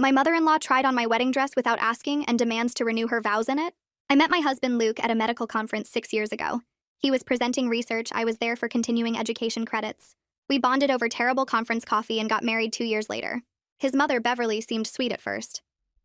My mother-in-law tried on my wedding dress without asking and demands to renew her vows in it. I met my husband Luke at a medical conference 6 years ago. He was presenting research, I was there for continuing education credits. We bonded over terrible conference coffee and got married 2 years later. His mother, Beverly, seemed sweet at first.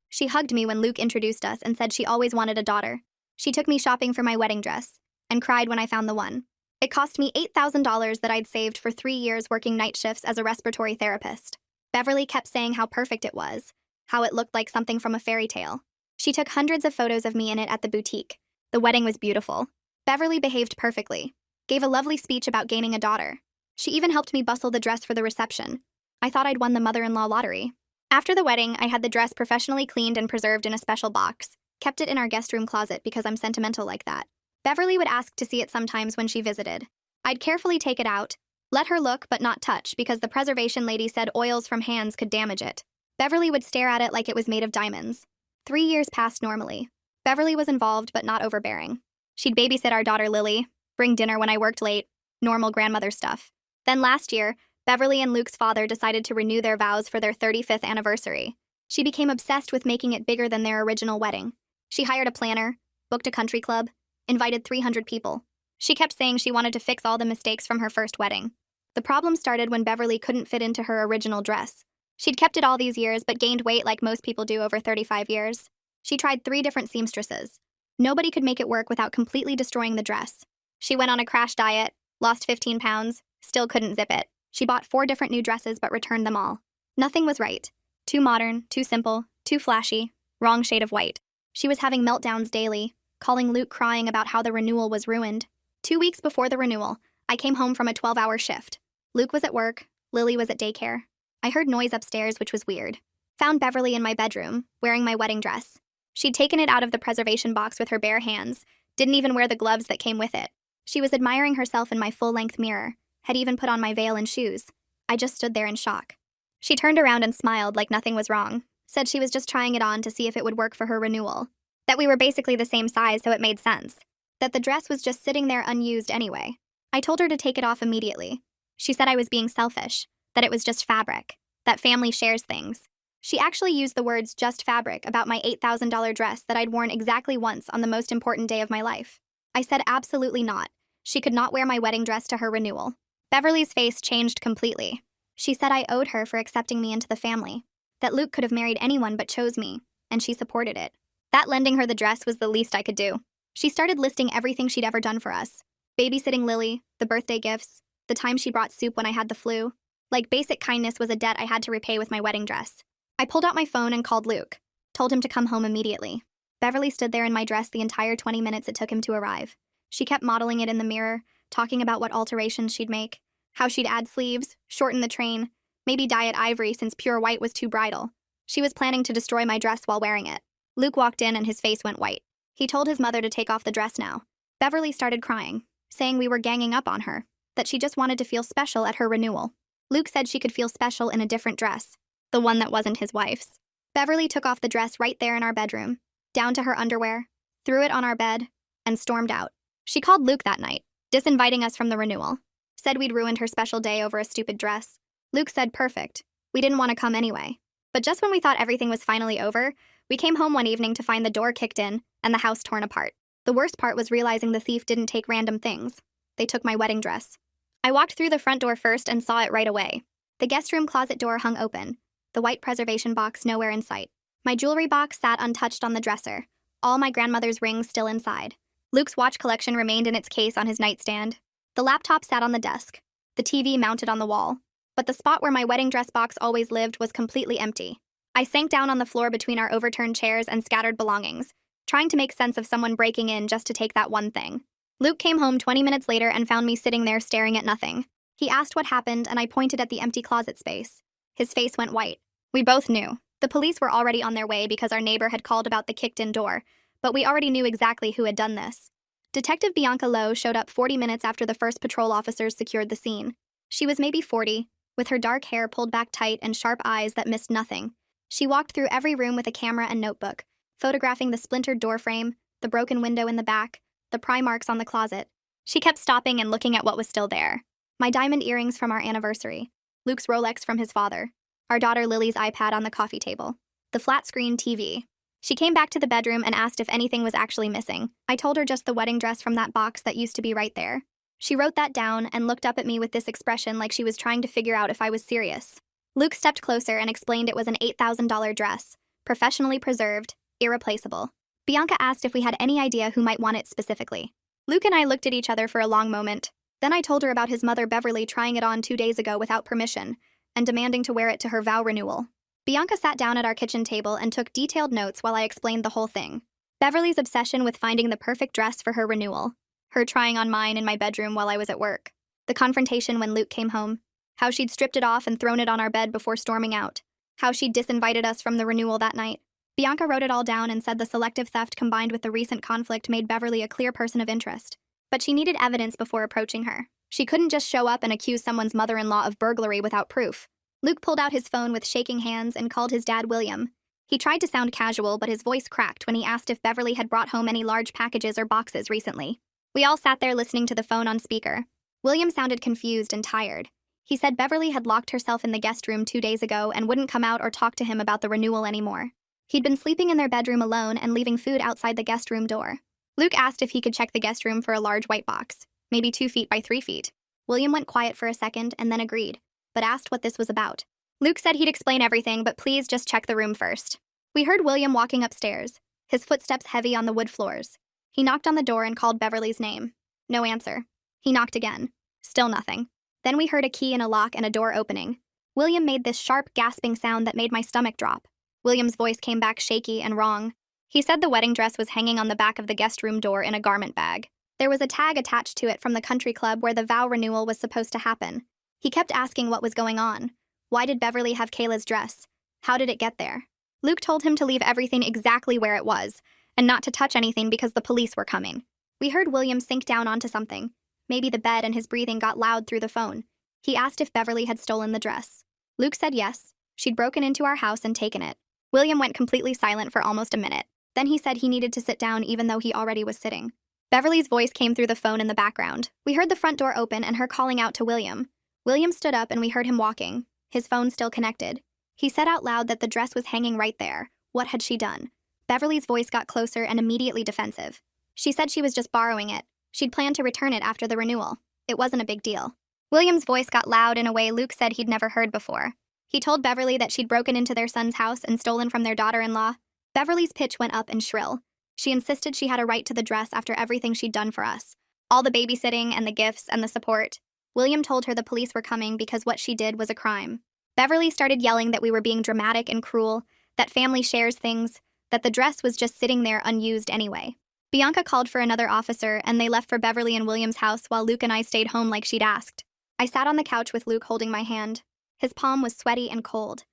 She hugged me when Luke introduced us and said she always wanted a daughter. She took me shopping for my wedding dress and cried when I found the one. It cost me $8,000 that I'd saved for 3 years working night shifts as a respiratory therapist. Beverly kept saying how perfect it was, how it looked like something from a fairy tale. She took hundreds of photos of me in it at the boutique. The wedding was beautiful. Beverly behaved perfectly, gave a lovely speech about gaining a daughter. She even helped me bustle the dress for the reception. I thought I'd won the mother-in-law lottery. After the wedding, I had the dress professionally cleaned and preserved in a special box, kept it in our guest room closet because I'm sentimental like that. Beverly would ask to see it sometimes when she visited. I'd carefully take it out, let her look but not touch because the preservation lady said oils from hands could damage it. Beverly would stare at it like it was made of diamonds. 3 years passed normally. Beverly was involved but not overbearing. She'd babysit our daughter Lily, bring dinner when I worked late, normal grandmother stuff. Then last year, Beverly and Luke's father decided to renew their vows for their 35th anniversary. She became obsessed with making it bigger than their original wedding. She hired a planner, booked a country club, invited 300 people. She kept saying she wanted to fix all the mistakes from her first wedding. The problem started when Beverly couldn't fit into her original dress. She'd kept it all these years but gained weight like most people do over 35 years. She tried 3 different seamstresses. Nobody could make it work without completely destroying the dress. She went on a crash diet, lost 15 pounds, still couldn't zip it. She bought 4 different new dresses but returned them all. Nothing was right. Too modern, too simple, too flashy, wrong shade of white. She was having meltdowns daily, calling Luke crying about how the renewal was ruined. 2 weeks before the renewal, I came home from a 12-hour shift. Luke was at work, Lily was at daycare. I heard noise upstairs, which was weird. Found Beverly in my bedroom, wearing my wedding dress. She'd taken it out of the preservation box with her bare hands, didn't even wear the gloves that came with it. She was admiring herself in my full-length mirror, had even put on my veil and shoes. I just stood there in shock. She turned around and smiled like nothing was wrong, said she was just trying it on to see if it would work for her renewal, that we were basically the same size so it made sense, that the dress was just sitting there unused anyway. I told her to take it off immediately. She said I was being selfish, that it was just fabric, that family shares things. She actually used the words just fabric about my $8,000 dress that I'd worn exactly once on the most important day of my life. I said absolutely not. She could not wear my wedding dress to her renewal. Beverly's face changed completely. She said I owed her for accepting me into the family, that Luke could have married anyone but chose me, and she supported it. That lending her the dress was the least I could do. She started listing everything she'd ever done for us. Babysitting Lily, the birthday gifts, the time she brought soup when I had the flu. Like basic kindness was a debt I had to repay with my wedding dress. I pulled out my phone and called Luke, told him to come home immediately. Beverly stood there in my dress the entire 20 minutes it took him to arrive. She kept modeling it in the mirror, talking about what alterations she'd make, how she'd add sleeves, shorten the train, maybe dye it ivory since pure white was too bridal. She was planning to destroy my dress while wearing it. Luke walked in and his face went white. He told his mother to take off the dress now. Beverly started crying, saying we were ganging up on her, that she just wanted to feel special at her renewal. Luke said she could feel special in a different dress, the one that wasn't his wife's. Beverly took off the dress right there in our bedroom, down to her underwear, threw it on our bed, and stormed out. She called Luke that night, disinviting us from the renewal. Said we'd ruined her special day over a stupid dress. Luke said perfect. We didn't want to come anyway. But just when we thought everything was finally over, we came home one evening to find the door kicked in and the house torn apart. The worst part was realizing the thief didn't take random things. They took my wedding dress. I walked through the front door first and saw it right away. The guest room closet door hung open, the white preservation box nowhere in sight. My jewelry box sat untouched on the dresser, all my grandmother's rings still inside. Luke's watch collection remained in its case on his nightstand. The laptop sat on the desk, the TV mounted on the wall. But the spot where my wedding dress box always lived was completely empty. I sank down on the floor between our overturned chairs and scattered belongings, trying to make sense of someone breaking in just to take that one thing. Luke came home 20 minutes later and found me sitting there staring at nothing. He asked what happened, and I pointed at the empty closet space. His face went white. We both knew. The police were already on their way because our neighbor had called about the kicked-in door, but we already knew exactly who had done this. Detective Bianca Lowe showed up 40 minutes after the first patrol officers secured the scene. She was maybe 40, with her dark hair pulled back tight and sharp eyes that missed nothing. She walked through every room with a camera and notebook, photographing the splintered doorframe, the broken window in the back, the pry marks on the closet. She kept stopping and looking at what was still there. My diamond earrings from our anniversary, Luke's Rolex from his father, our daughter Lily's iPad on the coffee table. the flat-screen TV. She came back to the bedroom and asked if anything was actually missing. I told her just the wedding dress from that box that used to be right there. She wrote that down and looked up at me with this expression like she was trying to figure out if I was serious. Luke stepped closer and explained it was an $8,000 dress, professionally preserved, irreplaceable. Bianca asked if we had any idea who might want it specifically. Luke and I looked at each other for a long moment. Then I told her about his mother Beverly trying it on 2 days ago without permission and demanding to wear it to her vow renewal. Bianca sat down at our kitchen table and took detailed notes while I explained the whole thing. Beverly's obsession with finding the perfect dress for her renewal, her trying on mine in my bedroom while I was at work, the confrontation when Luke came home, how she'd stripped it off and thrown it on our bed before storming out, how she'd disinvited us from the renewal that night. Bianca wrote it all down and said the selective theft combined with the recent conflict made Beverly a clear person of interest. But she needed evidence before approaching her. She couldn't just show up and accuse someone's mother-in-law of burglary without proof. Luke pulled out his phone with shaking hands and called his dad William. He tried to sound casual, but his voice cracked when he asked if Beverly had brought home any large packages or boxes recently. We all sat there listening to the phone on speaker. William sounded confused and tired. He said Beverly had locked herself in the guest room 2 days ago and wouldn't come out or talk to him about the renewal anymore. He'd been sleeping in their bedroom alone and leaving food outside the guest room door. Luke asked if he could check the guest room for a large white box, maybe 2 feet by 3 feet. William went quiet for a second and then agreed, but asked what this was about. Luke said he'd explain everything, but please just check the room first. We heard William walking upstairs, his footsteps heavy on the wood floors. He knocked on the door and called Beverly's name. No answer. He knocked again. Still nothing. Then we heard a key in a lock and a door opening. William made this sharp, gasping sound that made my stomach drop. William's voice came back shaky and wrong. He said the wedding dress was hanging on the back of the guest room door in a garment bag. There was a tag attached to it from the country club where the vow renewal was supposed to happen. He kept asking what was going on. Why did Beverly have Kayla's dress? How did it get there? Luke told him to leave everything exactly where it was, and not to touch anything because the police were coming. We heard William sink down onto something. Maybe the bed, and his breathing got loud through the phone. He asked if Beverly had stolen the dress. Luke said yes. She'd broken into our house and taken it. William went completely silent for almost a minute. Then he said he needed to sit down even though he already was sitting. Beverly's voice came through the phone in the background. We heard the front door open and her calling out to William. William stood up and we heard him walking, his phone still connected. He said out loud that the dress was hanging right there. What had she done? Beverly's voice got closer and immediately defensive. She said she was just borrowing it. She'd planned to return it after the renewal. It wasn't a big deal. William's voice got loud in a way Luke said he'd never heard before. He told Beverly that she'd broken into their son's house and stolen from their daughter-in-law. Beverly's pitch went up and shrill. She insisted she had a right to the dress after everything she'd done for us. All the babysitting and the gifts and the support. William told her the police were coming because what she did was a crime. Beverly started yelling that we were being dramatic and cruel, that family shares things, that the dress was just sitting there unused anyway. Bianca called for another officer and they left for Beverly and William's house while Luke and I stayed home like she'd asked. I sat on the couch with Luke holding my hand. His palm was sweaty and cold.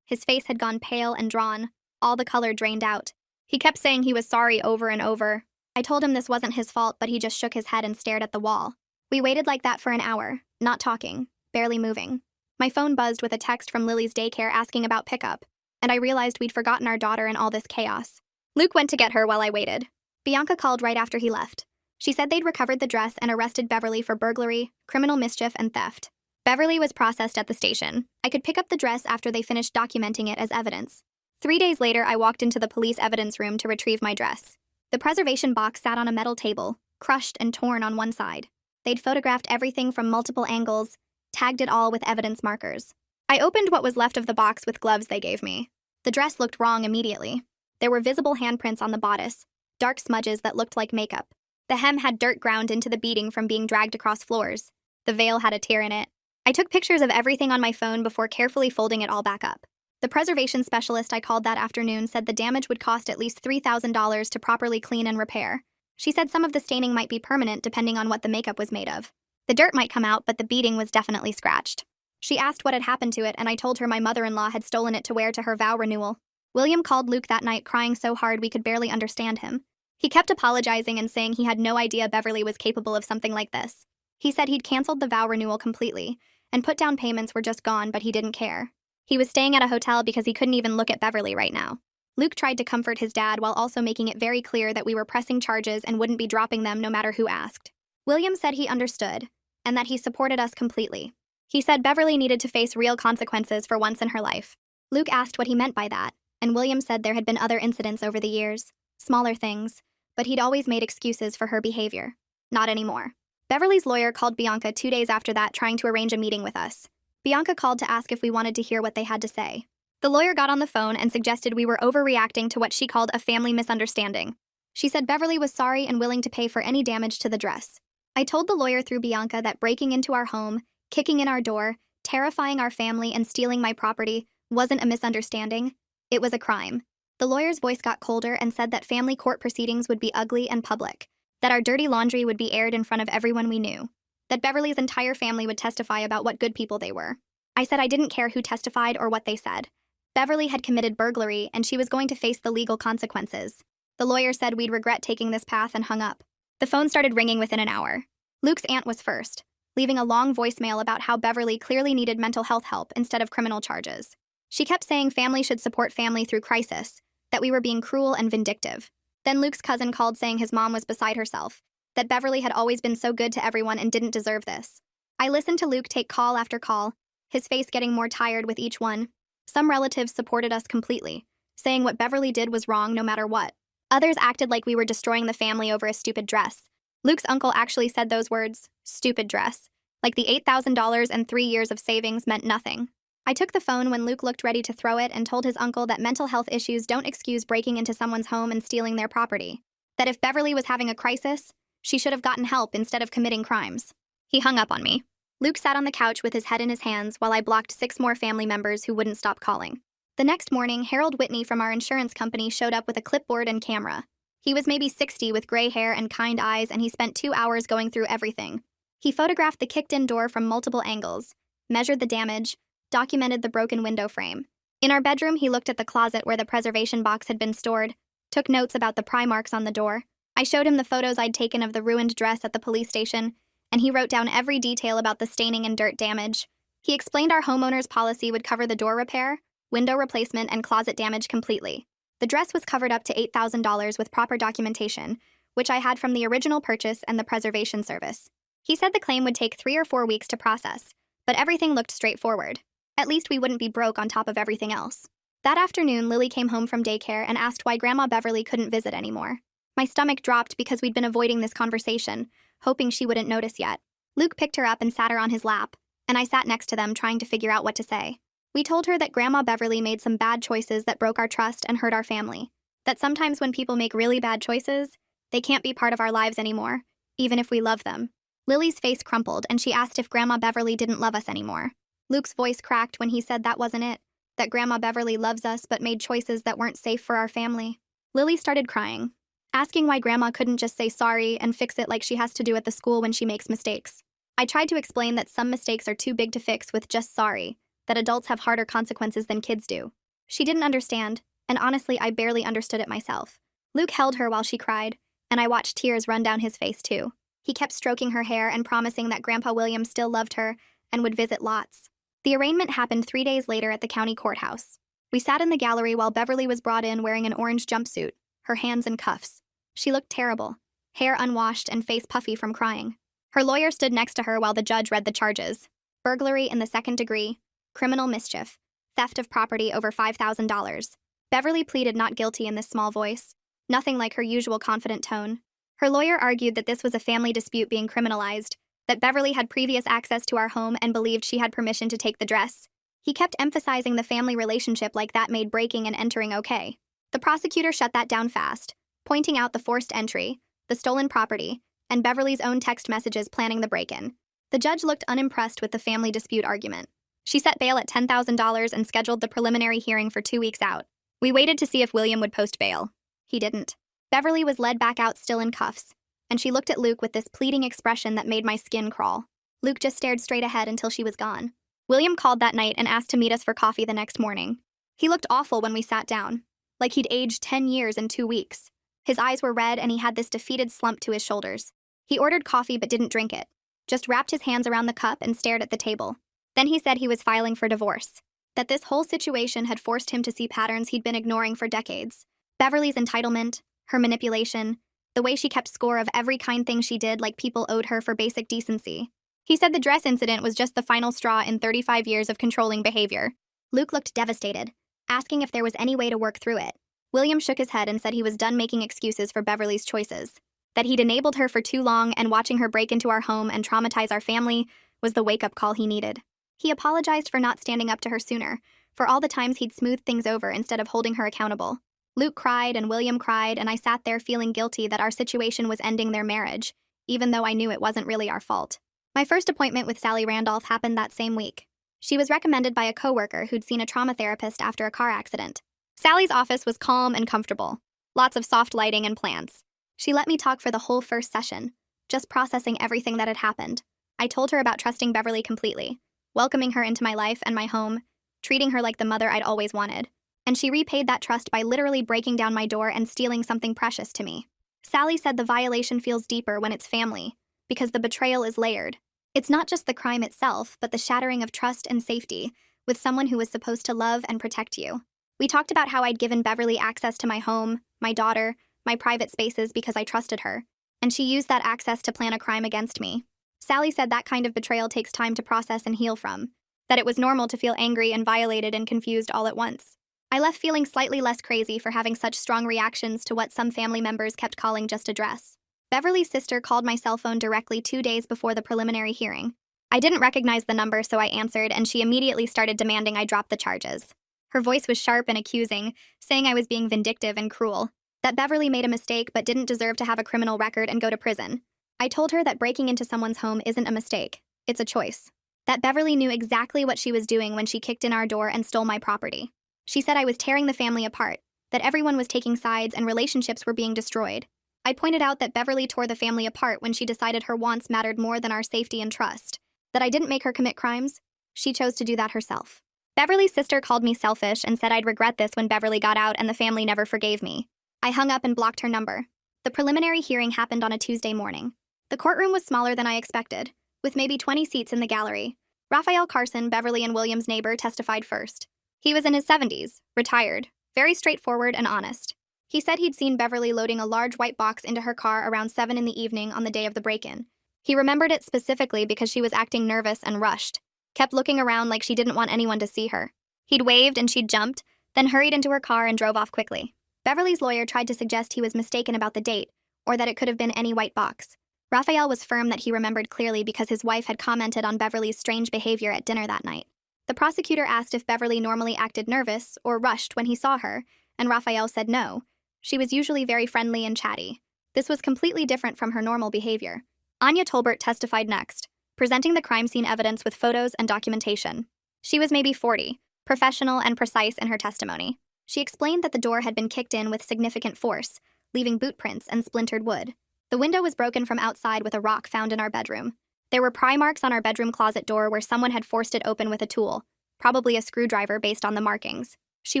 His face had gone pale and drawn, all the color drained out. He kept saying he was sorry over and over. I told him this wasn't his fault, but he just shook his head and stared at the wall. We waited like that for an hour, not talking, barely moving. My phone buzzed with a text from Lily's daycare asking about pickup, and I realized we'd forgotten our daughter in all this chaos. Luke went to get her while I waited. Bianca called right after he left. She said they'd recovered the dress and arrested Beverly for burglary, criminal mischief, and theft. Beverly was processed at the station. I could pick up the dress after they finished documenting it as evidence. 3 days later, I walked into the police evidence room to retrieve my dress. The preservation box sat on a metal table, crushed and torn on one side. They'd photographed everything from multiple angles, tagged it all with evidence markers. I opened what was left of the box with gloves they gave me. The dress looked wrong immediately. There were visible handprints on the bodice, dark smudges that looked like makeup. The hem had dirt ground into the beading from being dragged across floors. The veil had a tear in it. I took pictures of everything on my phone before carefully folding it all back up. The preservation specialist I called that afternoon said the damage would cost at least $3,000 to properly clean and repair. She said some of the staining might be permanent depending on what the makeup was made of. The dirt might come out, but the beading was definitely scratched. She asked what had happened to it, and I told her my mother-in-law had stolen it to wear to her vow renewal. William called Luke that night crying so hard we could barely understand him. He kept apologizing and saying he had no idea Beverly was capable of something like this. He said he'd canceled the vow renewal completely, and put down payments were just gone, but he didn't care. He was staying at a hotel because he couldn't even look at Beverly right now. Luke tried to comfort his dad while also making it very clear that we were pressing charges and wouldn't be dropping them no matter who asked. William said he understood, and that he supported us completely. He said Beverly needed to face real consequences for once in her life. Luke asked what he meant by that. and William said there had been other incidents over the years, smaller things, but he'd always made excuses for her behavior. Not anymore. Beverly's lawyer called Bianca 2 days after that, trying to arrange a meeting with us. Bianca called to ask if we wanted to hear what they had to say. The lawyer got on the phone and suggested we were overreacting to what she called a family misunderstanding. She said Beverly was sorry and willing to pay for any damage to the dress. I told the lawyer through Bianca that breaking into our home, kicking in our door, terrifying our family, and stealing my property wasn't a misunderstanding. It was a crime. The lawyer's voice got colder and said that family court proceedings would be ugly and public, that our dirty laundry would be aired in front of everyone we knew, that Beverly's entire family would testify about what good people they were. I said I didn't care who testified or what they said. Beverly had committed burglary, and she was going to face the legal consequences. The lawyer said we'd regret taking this path and hung up. The phone started ringing within an hour. Luke's aunt was first, leaving a long voicemail about how Beverly clearly needed mental health help instead of criminal charges. She kept saying family should support family through crisis, that we were being cruel and vindictive. Then Luke's cousin called saying his mom was beside herself, that Beverly had always been so good to everyone and didn't deserve this. I listened to Luke take call after call, his face getting more tired with each one. Some relatives supported us completely, saying what Beverly did was wrong no matter what. Others acted like we were destroying the family over a stupid dress. Luke's uncle actually said those words, stupid dress, like the $8,000 and 3 years of savings meant nothing. I took the phone when Luke looked ready to throw it and told his uncle that mental health issues don't excuse breaking into someone's home and stealing their property. That if Beverly was having a crisis, she should have gotten help instead of committing crimes. He hung up on me. Luke sat on the couch with his head in his hands while I blocked 6 more family members who wouldn't stop calling. The next morning, Harold Whitney from our insurance company showed up with a clipboard and camera. He was maybe 60 with gray hair and kind eyes, and he spent 2 hours going through everything. He photographed the kicked-in door from multiple angles, measured the damage, documented the broken window frame. In our bedroom, he looked at the closet where the preservation box had been stored, took notes about the pry marks on the door. I showed him the photos I'd taken of the ruined dress at the police station, and he wrote down every detail about the staining and dirt damage. He explained our homeowner's policy would cover the door repair, window replacement, and closet damage completely. The dress was covered up to $8,000 with proper documentation, which I had from the original purchase and the preservation service. He said the claim would take 3 or 4 weeks to process, but everything looked straightforward. At least we wouldn't be broke on top of everything else. That afternoon, Lily came home from daycare and asked why Grandma Beverly couldn't visit anymore. My stomach dropped because we'd been avoiding this conversation, hoping she wouldn't notice yet. Luke picked her up and sat her on his lap, and I sat next to them trying to figure out what to say. We told her that Grandma Beverly made some bad choices that broke our trust and hurt our family. That sometimes when people make really bad choices, they can't be part of our lives anymore, even if we love them. Lily's face crumpled, and she asked if Grandma Beverly didn't love us anymore. Luke's voice cracked when he said that wasn't it, that Grandma Beverly loves us but made choices that weren't safe for our family. Lily started crying, asking why Grandma couldn't just say sorry and fix it like she has to do at the school when she makes mistakes. I tried to explain that some mistakes are too big to fix with just sorry, that adults have harder consequences than kids do. She didn't understand, and honestly, I barely understood it myself. Luke held her while she cried, and I watched tears run down his face too. He kept stroking her hair and promising that Grandpa William still loved her and would visit lots. The arraignment happened 3 days later at the county courthouse. We sat in the gallery while Beverly was brought in wearing an orange jumpsuit, her hands in cuffs. She looked terrible, hair unwashed and face puffy from crying. Her lawyer stood next to her while the judge read the charges: burglary in the 2nd degree, criminal mischief, theft of property over $5,000. Beverly pleaded not guilty in this small voice, nothing like her usual confident tone. Her lawyer argued that this was a family dispute being criminalized, that Beverly had previous access to our home and believed she had permission to take the dress. He kept emphasizing the family relationship like that made breaking and entering okay. The prosecutor shut that down fast, pointing out the forced entry, the stolen property, and Beverly's own text messages planning the break-in. The judge looked unimpressed with the family dispute argument. She set bail at $10,000 and scheduled the preliminary hearing for 2 weeks out. We waited to see if William would post bail. He didn't. Beverly was led back out still in cuffs, and she looked at Luke with this pleading expression that made my skin crawl. Luke just stared straight ahead until she was gone. William called that night and asked to meet us for coffee the next morning. He looked awful when we sat down, like he'd aged 10 years in 2 weeks. His eyes were red and he had this defeated slump to his shoulders. He ordered coffee but didn't drink it, just wrapped his hands around the cup and stared at the table. Then he said he was filing for divorce, that this whole situation had forced him to see patterns he'd been ignoring for decades. Beverly's entitlement, her manipulation, the way she kept score of every kind thing she did like people owed her for basic decency. He said the dress incident was just the final straw in 35 years of controlling behavior. Luke looked devastated, asking if there was any way to work through it. William shook his head and said he was done making excuses for Beverly's choices, that he'd enabled her for too long and watching her break into our home and traumatize our family was the wake-up call he needed. He apologized for not standing up to her sooner, for all the times he'd smoothed things over instead of holding her accountable. Luke cried and William cried, and I sat there feeling guilty that our situation was ending their marriage, even though I knew it wasn't really our fault. My first appointment with Sally Randolph happened that same week. She was recommended by a coworker who'd seen a trauma therapist after a car accident. Sally's office was calm and comfortable, lots of soft lighting and plants. She let me talk for the whole first session, just processing everything that had happened. I told her about trusting Beverly completely, welcoming her into my life and my home, treating her like the mother I'd always wanted. And she repaid that trust by literally breaking down my door and stealing something precious to me. Sally said the violation feels deeper when it's family, because the betrayal is layered. It's not just the crime itself, but the shattering of trust and safety with someone who was supposed to love and protect you. We talked about how I'd given Beverly access to my home, my daughter, my private spaces because I trusted her, and she used that access to plan a crime against me. Sally said that kind of betrayal takes time to process and heal from, that it was normal to feel angry and violated and confused all at once. I left feeling slightly less crazy for having such strong reactions to what some family members kept calling just a dress. Beverly's sister called my cell phone directly 2 days before the preliminary hearing. I didn't recognize the number, so I answered, and she immediately started demanding I drop the charges. Her voice was sharp and accusing, saying I was being vindictive and cruel, that Beverly made a mistake but didn't deserve to have a criminal record and go to prison. I told her that breaking into someone's home isn't a mistake, it's a choice. That Beverly knew exactly what she was doing when she kicked in our door and stole my property. She said I was tearing the family apart, that everyone was taking sides and relationships were being destroyed. I pointed out that Beverly tore the family apart when she decided her wants mattered more than our safety and trust, that I didn't make her commit crimes. She chose to do that herself. Beverly's sister called me selfish and said I'd regret this when Beverly got out and the family never forgave me. I hung up and blocked her number. The preliminary hearing happened on a Tuesday morning. The courtroom was smaller than I expected, with maybe 20 seats in the gallery. Raphael Carson, Beverly and William's neighbor, testified first. He was in his 70s, retired, very straightforward and honest. He said he'd seen Beverly loading a large white box into her car around 7 in the evening on the day of the break-in. He remembered it specifically because she was acting nervous and rushed, kept looking around like she didn't want anyone to see her. He'd waved and she'd jumped, then hurried into her car and drove off quickly. Beverly's lawyer tried to suggest he was mistaken about the date, or that it could have been any white box. Raphael was firm that he remembered clearly because his wife had commented on Beverly's strange behavior at dinner that night. The prosecutor asked if Beverly normally acted nervous or rushed when he saw her, and Raphael said no. She was usually very friendly and chatty. This was completely different from her normal behavior. Anya Tolbert testified next, presenting the crime scene evidence with photos and documentation. She was maybe 40, professional and precise in her testimony. She explained that the door had been kicked in with significant force, leaving boot prints and splintered wood. The window was broken from outside with a rock found in our bedroom. There were pry marks on our bedroom closet door where someone had forced it open with a tool, probably a screwdriver based on the markings. She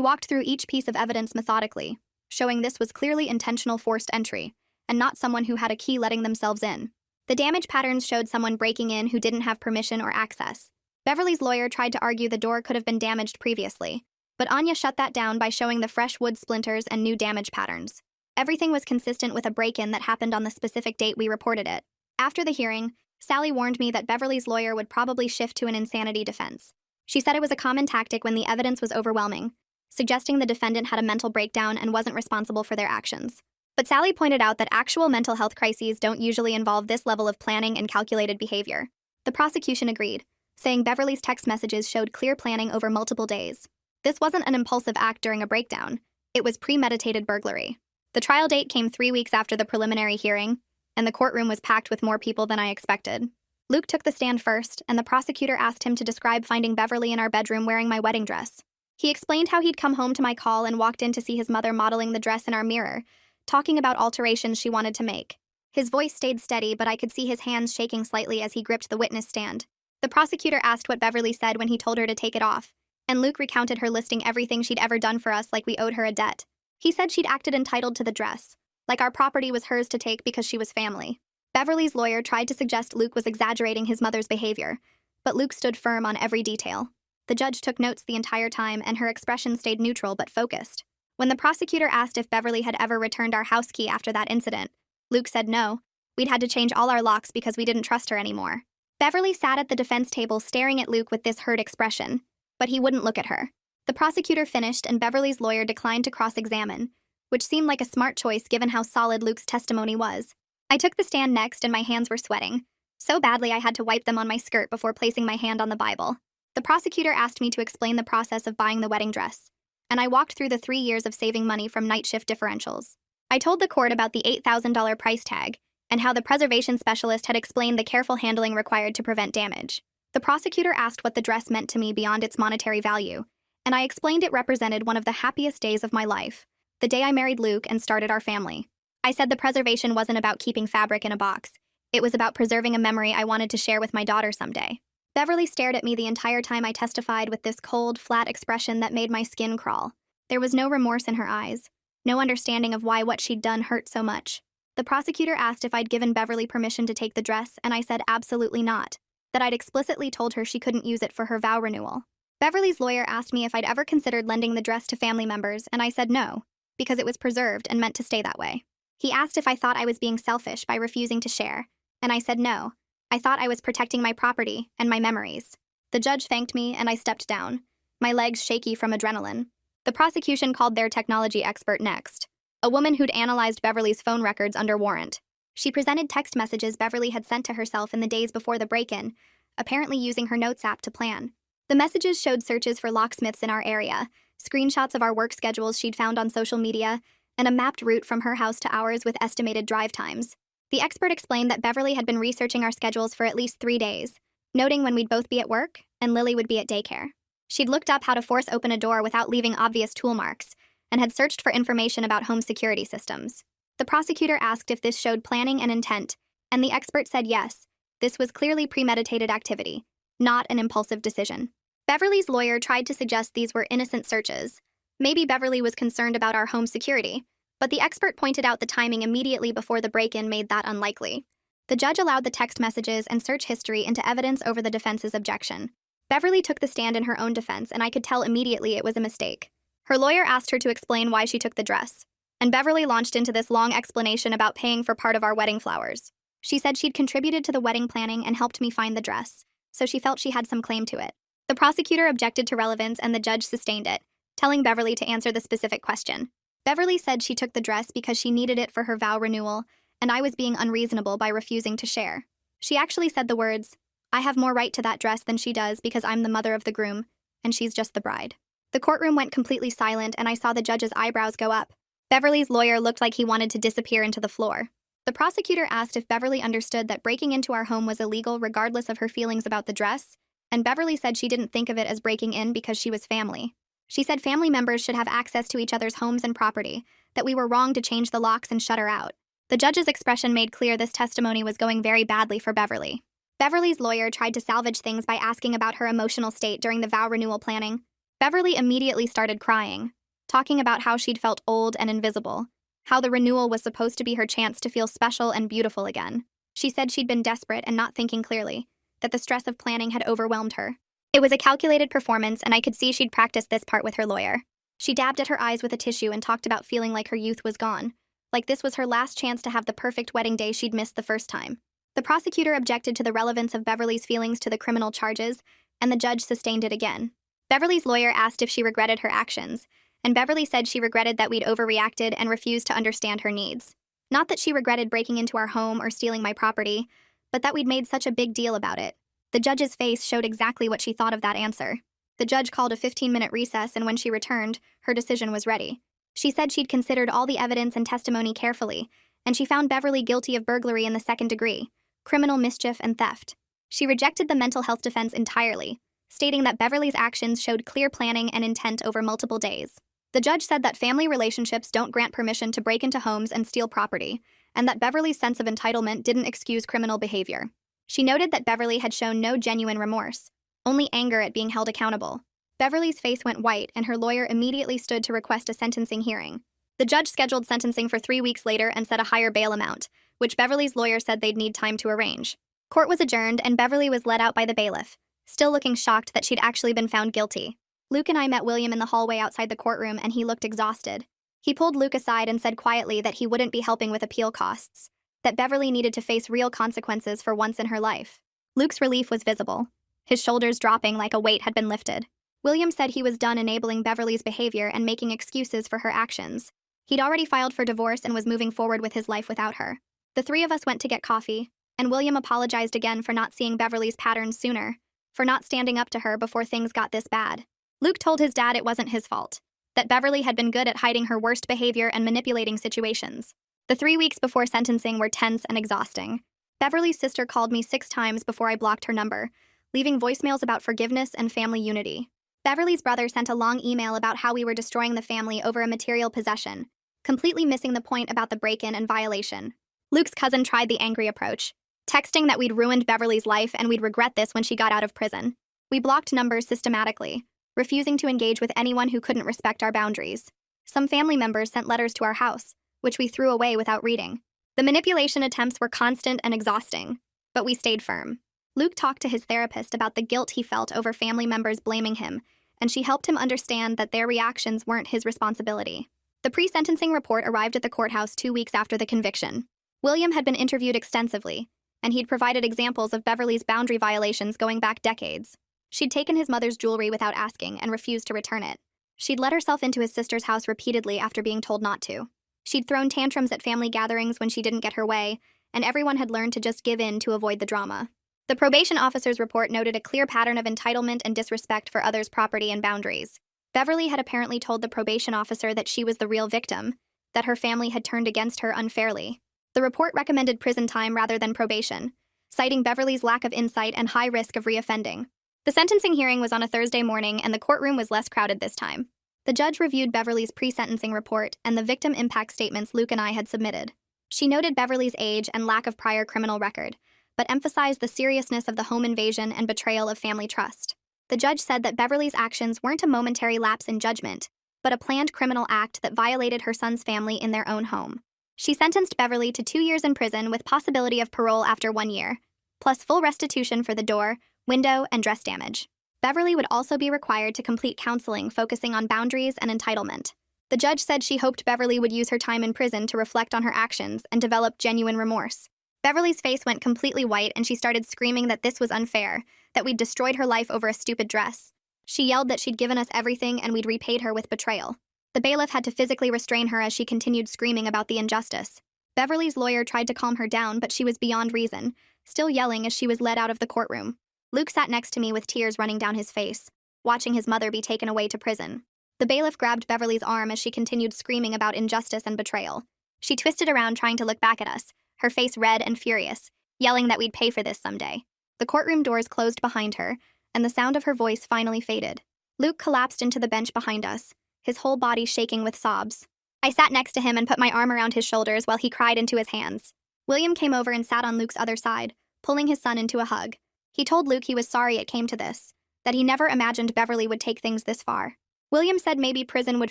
walked through each piece of evidence methodically, showing this was clearly intentional forced entry, and not someone who had a key letting themselves in. The damage patterns showed someone breaking in who didn't have permission or access. Beverly's lawyer tried to argue the door could have been damaged previously, but Anya shut that down by showing the fresh wood splinters and new damage patterns. Everything was consistent with a break-in that happened on the specific date we reported it. After the hearing, Sally warned me that Beverly's lawyer would probably shift to an insanity defense. She said it was a common tactic when the evidence was overwhelming, suggesting the defendant had a mental breakdown and wasn't responsible for their actions. But Sally pointed out that actual mental health crises don't usually involve this level of planning and calculated behavior. The prosecution agreed, saying Beverly's text messages showed clear planning over multiple days. This wasn't an impulsive act during a breakdown. It was premeditated burglary. The trial date came 3 weeks after the preliminary hearing, and the courtroom was packed with more people than I expected. Luke took the stand first, and the prosecutor asked him to describe finding Beverly in our bedroom wearing my wedding dress. He explained how he'd come home to my call and walked in to see his mother modeling the dress in our mirror, talking about alterations she wanted to make. His voice stayed steady, but I could see his hands shaking slightly as he gripped the witness stand. The prosecutor asked what Beverly said when he told her to take it off, and Luke recounted her listing everything she'd ever done for us like we owed her a debt. He said she'd acted entitled to the dress, like our property was hers to take because she was family. Beverly's lawyer tried to suggest Luke was exaggerating his mother's behavior, but Luke stood firm on every detail. The judge took notes the entire time, and her expression stayed neutral but focused. When the prosecutor asked if Beverly had ever returned our house key after that incident, Luke said no. We'd had to change all our locks because we didn't trust her anymore. Beverly sat at the defense table staring at Luke with this hurt expression, but he wouldn't look at her. The prosecutor finished and Beverly's lawyer declined to cross-examine, which seemed like a smart choice given how solid Luke's testimony was. I took the stand next and my hands were sweating. So badly I had to wipe them on my skirt before placing my hand on the Bible. The prosecutor asked me to explain the process of buying the wedding dress, and I walked through the 3 years of saving money from night shift differentials. I told the court about the $8,000 price tag and how the preservation specialist had explained the careful handling required to prevent damage. The prosecutor asked what the dress meant to me beyond its monetary value, and I explained it represented one of the happiest days of my life, the day I married Luke and started our family. I said the preservation wasn't about keeping fabric in a box. It was about preserving a memory I wanted to share with my daughter someday. Beverly stared at me the entire time I testified with this cold, flat expression that made my skin crawl. There was no remorse in her eyes, no understanding of why what she'd done hurt so much. The prosecutor asked if I'd given Beverly permission to take the dress, and I said absolutely not, that I'd explicitly told her she couldn't use it for her vow renewal. Beverly's lawyer asked me if I'd ever considered lending the dress to family members, and I said no, because it was preserved and meant to stay that way. He asked if I thought I was being selfish by refusing to share, and I said no. I thought I was protecting my property and my memories. The judge thanked me and I stepped down, my legs shaky from adrenaline. The prosecution called their technology expert next, a woman who'd analyzed Beverly's phone records under warrant. She presented text messages Beverly had sent to herself in the days before the break-in, apparently using her notes app to plan. The messages showed searches for locksmiths in our area, screenshots of our work schedules she'd found on social media, and a mapped route from her house to ours with estimated drive times. The expert explained that Beverly had been researching our schedules for at least 3 days, noting when we'd both be at work and Lily would be at daycare. She'd looked up how to force open a door without leaving obvious tool marks, and had searched for information about home security systems. The prosecutor asked if this showed planning and intent, and the expert said yes, this was clearly premeditated activity, not an impulsive decision. Beverly's lawyer tried to suggest these were innocent searches. Maybe Beverly was concerned about our home security, but the expert pointed out the timing immediately before the break-in made that unlikely. The judge allowed the text messages and search history into evidence over the defense's objection. Beverly took the stand in her own defense, and I could tell immediately it was a mistake. Her lawyer asked her to explain why she took the dress, and Beverly launched into this long explanation about paying for part of our wedding flowers. She said she'd contributed to the wedding planning and helped me find the dress, so she felt she had some claim to it. The prosecutor objected to relevance and the judge sustained it, telling Beverly to answer the specific question. Beverly said she took the dress because she needed it for her vow renewal, and I was being unreasonable by refusing to share. She actually said the words, "I have more right to that dress than she does because I'm the mother of the groom, and she's just the bride." The courtroom went completely silent and I saw the judge's eyebrows go up. Beverly's lawyer looked like he wanted to disappear into the floor. The prosecutor asked if Beverly understood that breaking into our home was illegal regardless of her feelings about the dress, and Beverly said she didn't think of it as breaking in because she was family. She said family members should have access to each other's homes and property, that we were wrong to change the locks and shut her out. The judge's expression made clear this testimony was going very badly for Beverly. Beverly's lawyer tried to salvage things by asking about her emotional state during the vow renewal planning. Beverly immediately started crying, talking about how she'd felt old and invisible, how the renewal was supposed to be her chance to feel special and beautiful again. She said she'd been desperate and not thinking clearly, that the stress of planning had overwhelmed her. It was a calculated performance, and I could see she'd practiced this part with her lawyer. She dabbed at her eyes with a tissue and talked about feeling like her youth was gone, like this was her last chance to have the perfect wedding day she'd missed the first time. The prosecutor objected to the relevance of Beverly's feelings to the criminal charges, and the judge sustained it again. Beverly's lawyer asked if she regretted her actions, and Beverly said she regretted that we'd overreacted and refused to understand her needs. Not that she regretted breaking into our home or stealing my property, but that we'd made such a big deal about it. The judge's face showed exactly what she thought of that answer. The judge called a 15-minute recess, and when she returned, her decision was ready. She said she'd considered all the evidence and testimony carefully, and she found Beverly guilty of burglary in the second degree, criminal mischief, and theft. She rejected the mental health defense entirely, stating that Beverly's actions showed clear planning and intent over multiple days. The judge said that family relationships don't grant permission to break into homes and steal property, and that Beverly's sense of entitlement didn't excuse criminal behavior. She noted that Beverly had shown no genuine remorse, only anger at being held accountable. Beverly's face went white, and her lawyer immediately stood to request a sentencing hearing. The judge scheduled sentencing for 3 weeks later and set a higher bail amount, which Beverly's lawyer said they'd need time to arrange. Court was adjourned, and Beverly was let out by the bailiff, still looking shocked that she'd actually been found guilty. Luke and I met William in the hallway outside the courtroom, and he looked exhausted. He pulled Luke aside and said quietly that he wouldn't be helping with appeal costs, that Beverly needed to face real consequences for once in her life. Luke's relief was visible, his shoulders dropping like a weight had been lifted. William said he was done enabling Beverly's behavior and making excuses for her actions. He'd already filed for divorce and was moving forward with his life without her. The three of us went to get coffee, and William apologized again for not seeing Beverly's patterns sooner, for not standing up to her before things got this bad. Luke told his dad it wasn't his fault, that Beverly had been good at hiding her worst behavior and manipulating situations. The 3 weeks before sentencing were tense and exhausting. Beverly's sister called me 6 times before I blocked her number, leaving voicemails about forgiveness and family unity. Beverly's brother sent a long email about how we were destroying the family over a material possession, completely missing the point about the break-in and violation. Luke's cousin tried the angry approach, texting that we'd ruined Beverly's life and we'd regret this when she got out of prison. We blocked numbers systematically, refusing to engage with anyone who couldn't respect our boundaries. Some family members sent letters to our house, which we threw away without reading. The manipulation attempts were constant and exhausting, but we stayed firm. Luke talked to his therapist about the guilt he felt over family members blaming him, and she helped him understand that their reactions weren't his responsibility. The pre-sentencing report arrived at the courthouse 2 weeks after the conviction. William had been interviewed extensively, and he'd provided examples of Beverly's boundary violations going back decades. She'd taken his mother's jewelry without asking and refused to return it. She'd let herself into his sister's house repeatedly after being told not to. She'd thrown tantrums at family gatherings when she didn't get her way, and everyone had learned to just give in to avoid the drama. The probation officer's report noted a clear pattern of entitlement and disrespect for others' property and boundaries. Beverly had apparently told the probation officer that she was the real victim, that her family had turned against her unfairly. The report recommended prison time rather than probation, citing Beverly's lack of insight and high risk of reoffending. The sentencing hearing was on a Thursday morning, and the courtroom was less crowded this time. The judge reviewed Beverly's pre-sentencing report and the victim impact statements Luke and I had submitted. She noted Beverly's age and lack of prior criminal record, but emphasized the seriousness of the home invasion and betrayal of family trust. The judge said that Beverly's actions weren't a momentary lapse in judgment, but a planned criminal act that violated her son's family in their own home. She sentenced Beverly to 2 years in prison with possibility of parole after 1 year, plus full restitution for the door, window, and dress damage. Beverly would also be required to complete counseling focusing on boundaries and entitlement. The judge said she hoped Beverly would use her time in prison to reflect on her actions and develop genuine remorse. Beverly's face went completely white and she started screaming that this was unfair, that we'd destroyed her life over a stupid dress. She yelled that she'd given us everything and we'd repaid her with betrayal. The bailiff had to physically restrain her as she continued screaming about the injustice. Beverly's lawyer tried to calm her down, but she was beyond reason, still yelling as she was led out of the courtroom. Luke sat next to me with tears running down his face, watching his mother be taken away to prison. The bailiff grabbed Beverly's arm as she continued screaming about injustice and betrayal. She twisted around trying to look back at us, her face red and furious, yelling that we'd pay for this someday. The courtroom doors closed behind her, and the sound of her voice finally faded. Luke collapsed into the bench behind us, his whole body shaking with sobs. I sat next to him and put my arm around his shoulders while he cried into his hands. William came over and sat on Luke's other side, pulling his son into a hug. He told Luke he was sorry it came to this, that he never imagined Beverly would take things this far. William said maybe prison would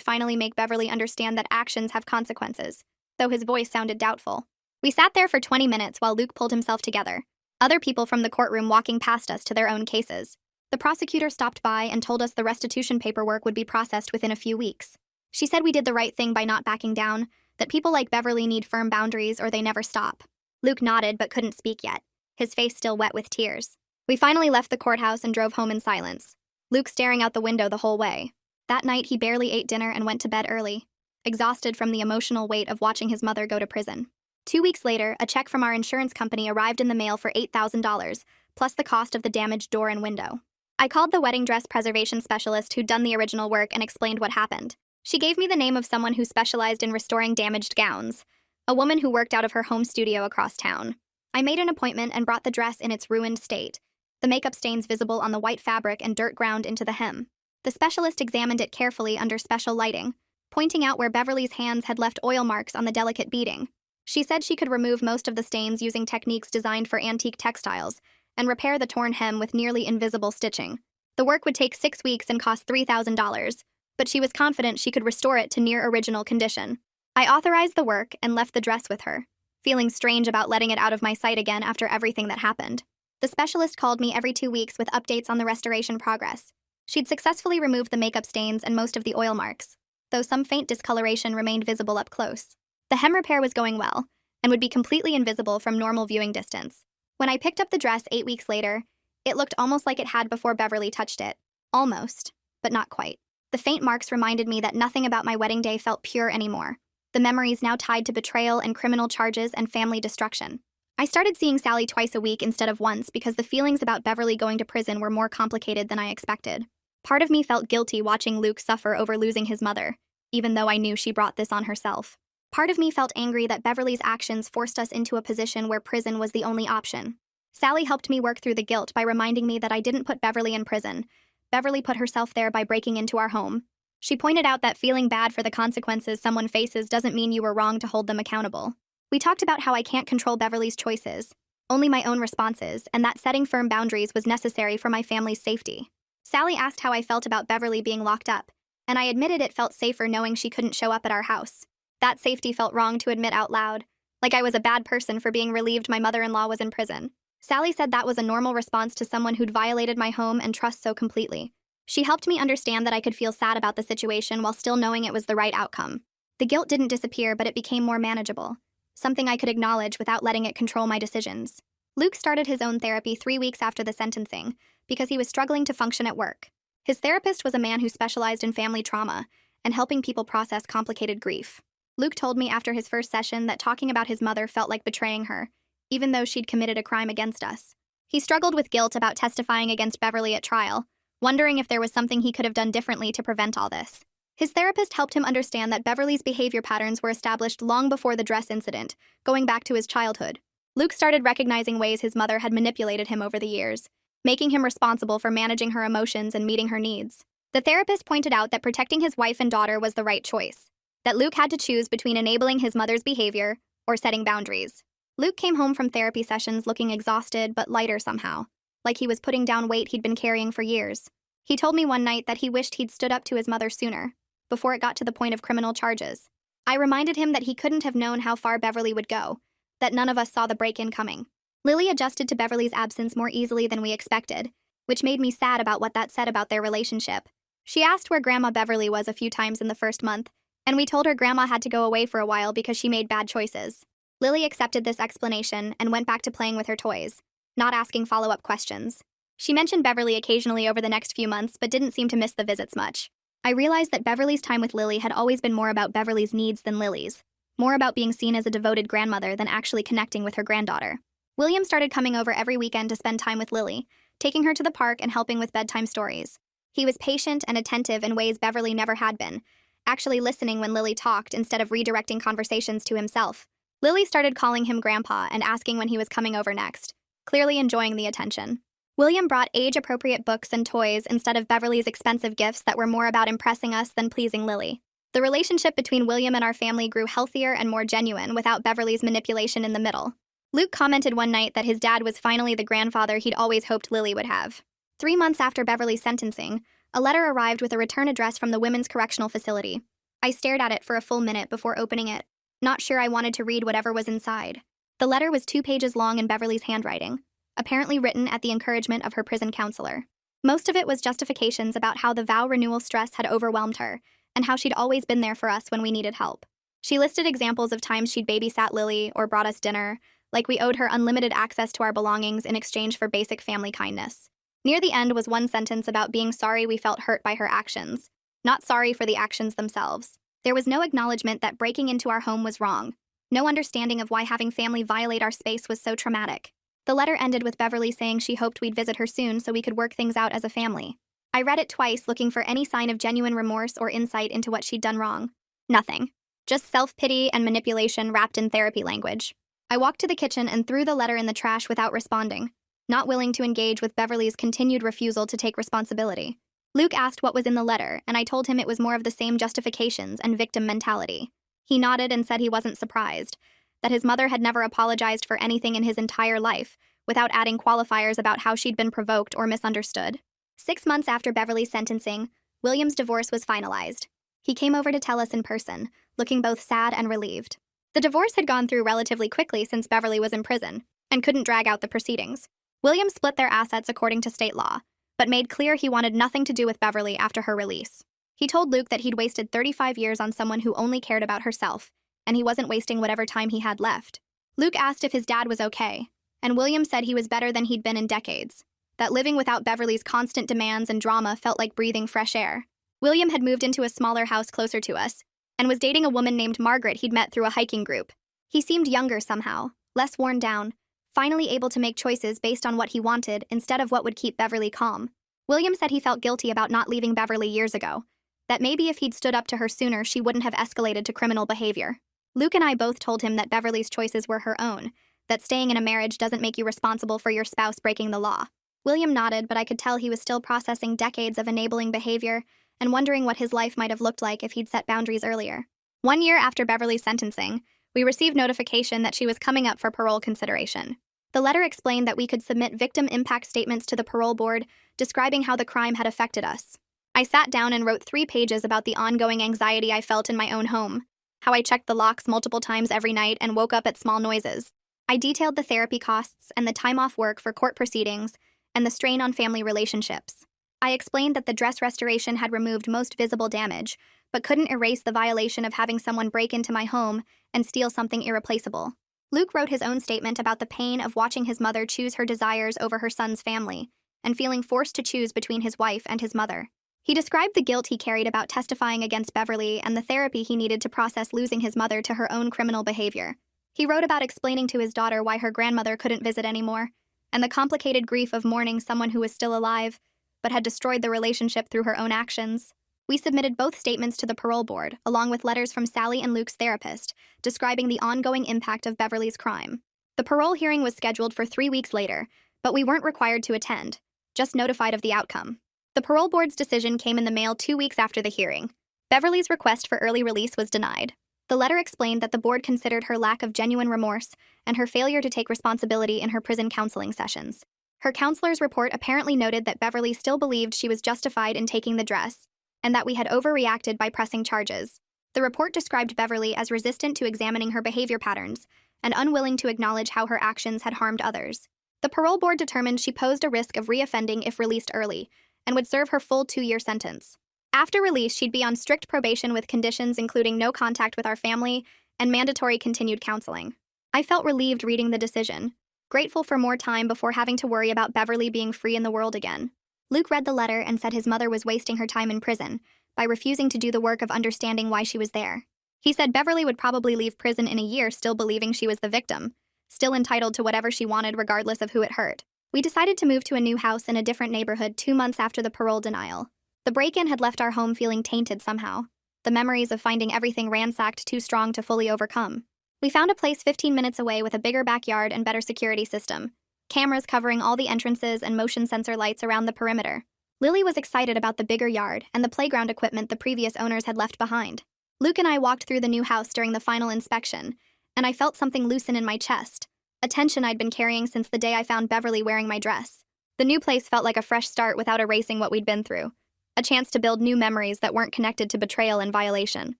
finally make Beverly understand that actions have consequences, though his voice sounded doubtful. We sat there for 20 minutes while Luke pulled himself together, other people from the courtroom walking past us to their own cases. The prosecutor stopped by and told us the restitution paperwork would be processed within a few weeks. She said we did the right thing by not backing down, that people like Beverly need firm boundaries or they never stop. Luke nodded but couldn't speak yet, his face still wet with tears. We finally left the courthouse and drove home in silence, Luke staring out the window the whole way. That night, he barely ate dinner and went to bed early, exhausted from the emotional weight of watching his mother go to prison. 2 weeks later, a check from our insurance company arrived in the mail for $8,000, plus the cost of the damaged door and window. I called the wedding dress preservation specialist who'd done the original work and explained what happened. She gave me the name of someone who specialized in restoring damaged gowns, a woman who worked out of her home studio across town. I made an appointment and brought the dress in its ruined state, the makeup stains visible on the white fabric and dirt ground into the hem. The specialist examined it carefully under special lighting, pointing out where Beverly's hands had left oil marks on the delicate beading. She said she could remove most of the stains using techniques designed for antique textiles and repair the torn hem with nearly invisible stitching. The work would take 6 weeks and cost $3,000, but she was confident she could restore it to near original condition. I authorized the work and left the dress with her, feeling strange about letting it out of my sight again after everything that happened. The specialist called me every 2 weeks with updates on the restoration progress. She'd successfully removed the makeup stains and most of the oil marks, though some faint discoloration remained visible up close. The hem repair was going well, and would be completely invisible from normal viewing distance. When I picked up the dress 8 weeks later, it looked almost like it had before Beverly touched it. Almost. but not quite. The faint marks reminded me that nothing about my wedding day felt pure anymore. The memories now tied to betrayal and criminal charges and family destruction. I started seeing Sally twice a week instead of once because the feelings about Beverly going to prison were more complicated than I expected. Part of me felt guilty watching Luke suffer over losing his mother, even though I knew she brought this on herself. Part of me felt angry that Beverly's actions forced us into a position where prison was the only option. Sally helped me work through the guilt by reminding me that I didn't put Beverly in prison. Beverly put herself there by breaking into our home. She pointed out that feeling bad for the consequences someone faces doesn't mean you were wrong to hold them accountable. We talked about how I can't control Beverly's choices, only my own responses, and that setting firm boundaries was necessary for my family's safety. Sally asked how I felt about Beverly being locked up, and I admitted it felt safer knowing she couldn't show up at our house. That safety felt wrong to admit out loud, like I was a bad person for being relieved my mother-in-law was in prison. Sally said that was a normal response to someone who'd violated my home and trust so completely. She helped me understand that I could feel sad about the situation while still knowing it was the right outcome. The guilt didn't disappear, but it became more manageable, something I could acknowledge without letting it control my decisions. Luke started his own therapy 3 weeks after the sentencing because he was struggling to function at work. His therapist was a man who specialized in family trauma and helping people process complicated grief. Luke told me after his first session that talking about his mother felt like betraying her, even though she'd committed a crime against us. He struggled with guilt about testifying against Beverly at trial, wondering if there was something he could have done differently to prevent all this. His therapist helped him understand that Beverly's behavior patterns were established long before the dress incident, going back to his childhood. Luke started recognizing ways his mother had manipulated him over the years, making him responsible for managing her emotions and meeting her needs. The therapist pointed out that protecting his wife and daughter was the right choice, that Luke had to choose between enabling his mother's behavior or setting boundaries. Luke came home from therapy sessions looking exhausted but lighter somehow, like he was putting down weight he'd been carrying for years. He told me one night that he wished he'd stood up to his mother sooner, before it got to the point of criminal charges. I reminded him that he couldn't have known how far Beverly would go, that none of us saw the break-in coming. Lily adjusted to Beverly's absence more easily than we expected, which made me sad about what that said about their relationship. She asked where Grandma Beverly was a few times in the first month, and we told her Grandma had to go away for a while because she made bad choices. Lily accepted this explanation and went back to playing with her toys, not asking follow-up questions. She mentioned Beverly occasionally over the next few months, but didn't seem to miss the visits much. I realized that Beverly's time with Lily had always been more about Beverly's needs than Lily's, more about being seen as a devoted grandmother than actually connecting with her granddaughter. William started coming over every weekend to spend time with Lily, taking her to the park and helping with bedtime stories. He was patient and attentive in ways Beverly never had been, actually listening when Lily talked instead of redirecting conversations to himself. Lily started calling him Grandpa and asking when he was coming over next, clearly enjoying the attention. William brought age-appropriate books and toys instead of Beverly's expensive gifts that were more about impressing us than pleasing Lily. The relationship between William and our family grew healthier and more genuine without Beverly's manipulation in the middle. Luke commented one night that his dad was finally the grandfather he'd always hoped Lily would have. 3 months after Beverly's sentencing, a letter arrived with a return address from the Women's Correctional Facility. I stared at it for a full minute before opening it, not sure I wanted to read whatever was inside. The letter was 2 pages long in Beverly's handwriting, apparently written at the encouragement of her prison counselor. Most of it was justifications about how the vow renewal stress had overwhelmed her, and how she'd always been there for us when we needed help. She listed examples of times she'd babysat Lily or brought us dinner, like we owed her unlimited access to our belongings in exchange for basic family kindness. Near the end was one sentence about being sorry we felt hurt by her actions, not sorry for the actions themselves. There was no acknowledgement that breaking into our home was wrong, no understanding of why having family violate our space was so traumatic. The letter ended with Beverly saying she hoped we'd visit her soon so we could work things out as a family. I read it twice looking for any sign of genuine remorse or insight into what she'd done wrong. Nothing. Just self-pity and manipulation wrapped in therapy language. I walked to the kitchen and threw the letter in the trash without responding, not willing to engage with Beverly's continued refusal to take responsibility. Luke asked what was in the letter, and I told him it was more of the same justifications and victim mentality. He nodded and said he wasn't surprised, that his mother had never apologized for anything in his entire life, without adding qualifiers about how she'd been provoked or misunderstood. 6 months after Beverly's sentencing, William's divorce was finalized. He came over to tell us in person, looking both sad and relieved. The divorce had gone through relatively quickly since Beverly was in prison, and couldn't drag out the proceedings. William split their assets according to state law, but made clear he wanted nothing to do with Beverly after her release. He told Luke that he'd wasted 35 years on someone who only cared about herself, and he wasn't wasting whatever time he had left. Luke asked if his dad was okay, and William said he was better than he'd been in decades. that living without Beverly's constant demands and drama felt like breathing fresh air. William had moved into a smaller house closer to us, and was dating a woman named Margaret he'd met through a hiking group. He seemed younger somehow, less worn down, finally able to make choices based on what he wanted instead of what would keep Beverly calm. William said he felt guilty about not leaving Beverly years ago, that maybe if he'd stood up to her sooner she wouldn't have escalated to criminal behavior. Luke and I both told him that Beverly's choices were her own, that staying in a marriage doesn't make you responsible for your spouse breaking the law. William nodded, but I could tell he was still processing decades of enabling behavior and wondering what his life might have looked like if he'd set boundaries earlier. 1 year after Beverly's sentencing, we received notification that she was coming up for parole consideration. The letter explained that we could submit victim impact statements to the parole board, describing how the crime had affected us. I sat down and wrote 3 pages about the ongoing anxiety I felt in my own home, how I checked the locks multiple times every night and woke up at small noises. I detailed the therapy costs and the time off work for court proceedings and the strain on family relationships. I explained that the dress restoration had removed most visible damage, but couldn't erase the violation of having someone break into my home and steal something irreplaceable. Luke wrote his own statement about the pain of watching his mother choose her desires over her son's family, and feeling forced to choose between his wife and his mother. He described the guilt he carried about testifying against Beverly and the therapy he needed to process losing his mother to her own criminal behavior. He wrote about explaining to his daughter why her grandmother couldn't visit anymore, and the complicated grief of mourning someone who was still alive, but had destroyed the relationship through her own actions. We submitted both statements to the parole board, along with letters from Sally and Luke's therapist, describing the ongoing impact of Beverly's crime. The parole hearing was scheduled for 3 weeks later, but we weren't required to attend, just notified of the outcome. The parole board's decision came in the mail 2 weeks after the hearing. Beverly's request for early release was denied. The letter explained that the board considered her lack of genuine remorse and her failure to take responsibility in her prison counseling sessions. Her counselor's report apparently noted that Beverly still believed she was justified in taking the dress, and that we had overreacted by pressing charges. The report described Beverly as resistant to examining her behavior patterns and unwilling to acknowledge how her actions had harmed others. The parole board determined she posed a risk of reoffending if released early, and would serve her full 2-year sentence. After release, she'd be on strict probation with conditions including no contact with our family and mandatory continued counseling. I felt relieved reading the decision, grateful for more time before having to worry about Beverly being free in the world again. Luke read the letter and said his mother was wasting her time in prison by refusing to do the work of understanding why she was there. He said Beverly would probably leave prison in a year still believing she was the victim, still entitled to whatever she wanted regardless of who it hurt. We decided to move to a new house in a different neighborhood 2 months after the parole denial. The break-in had left our home feeling tainted somehow, the memories of finding everything ransacked too strong to fully overcome. We found a place 15 minutes away with a bigger backyard and better security system, cameras covering all the entrances and motion sensor lights around the perimeter. Lily was excited about the bigger yard and the playground equipment the previous owners had left behind. Luke and I walked through the new house during the final inspection, and I felt something loosen in my chest, a tension I'd been carrying since the day I found Beverly wearing my dress. The new place felt like a fresh start without erasing what we'd been through, a chance to build new memories that weren't connected to betrayal and violation.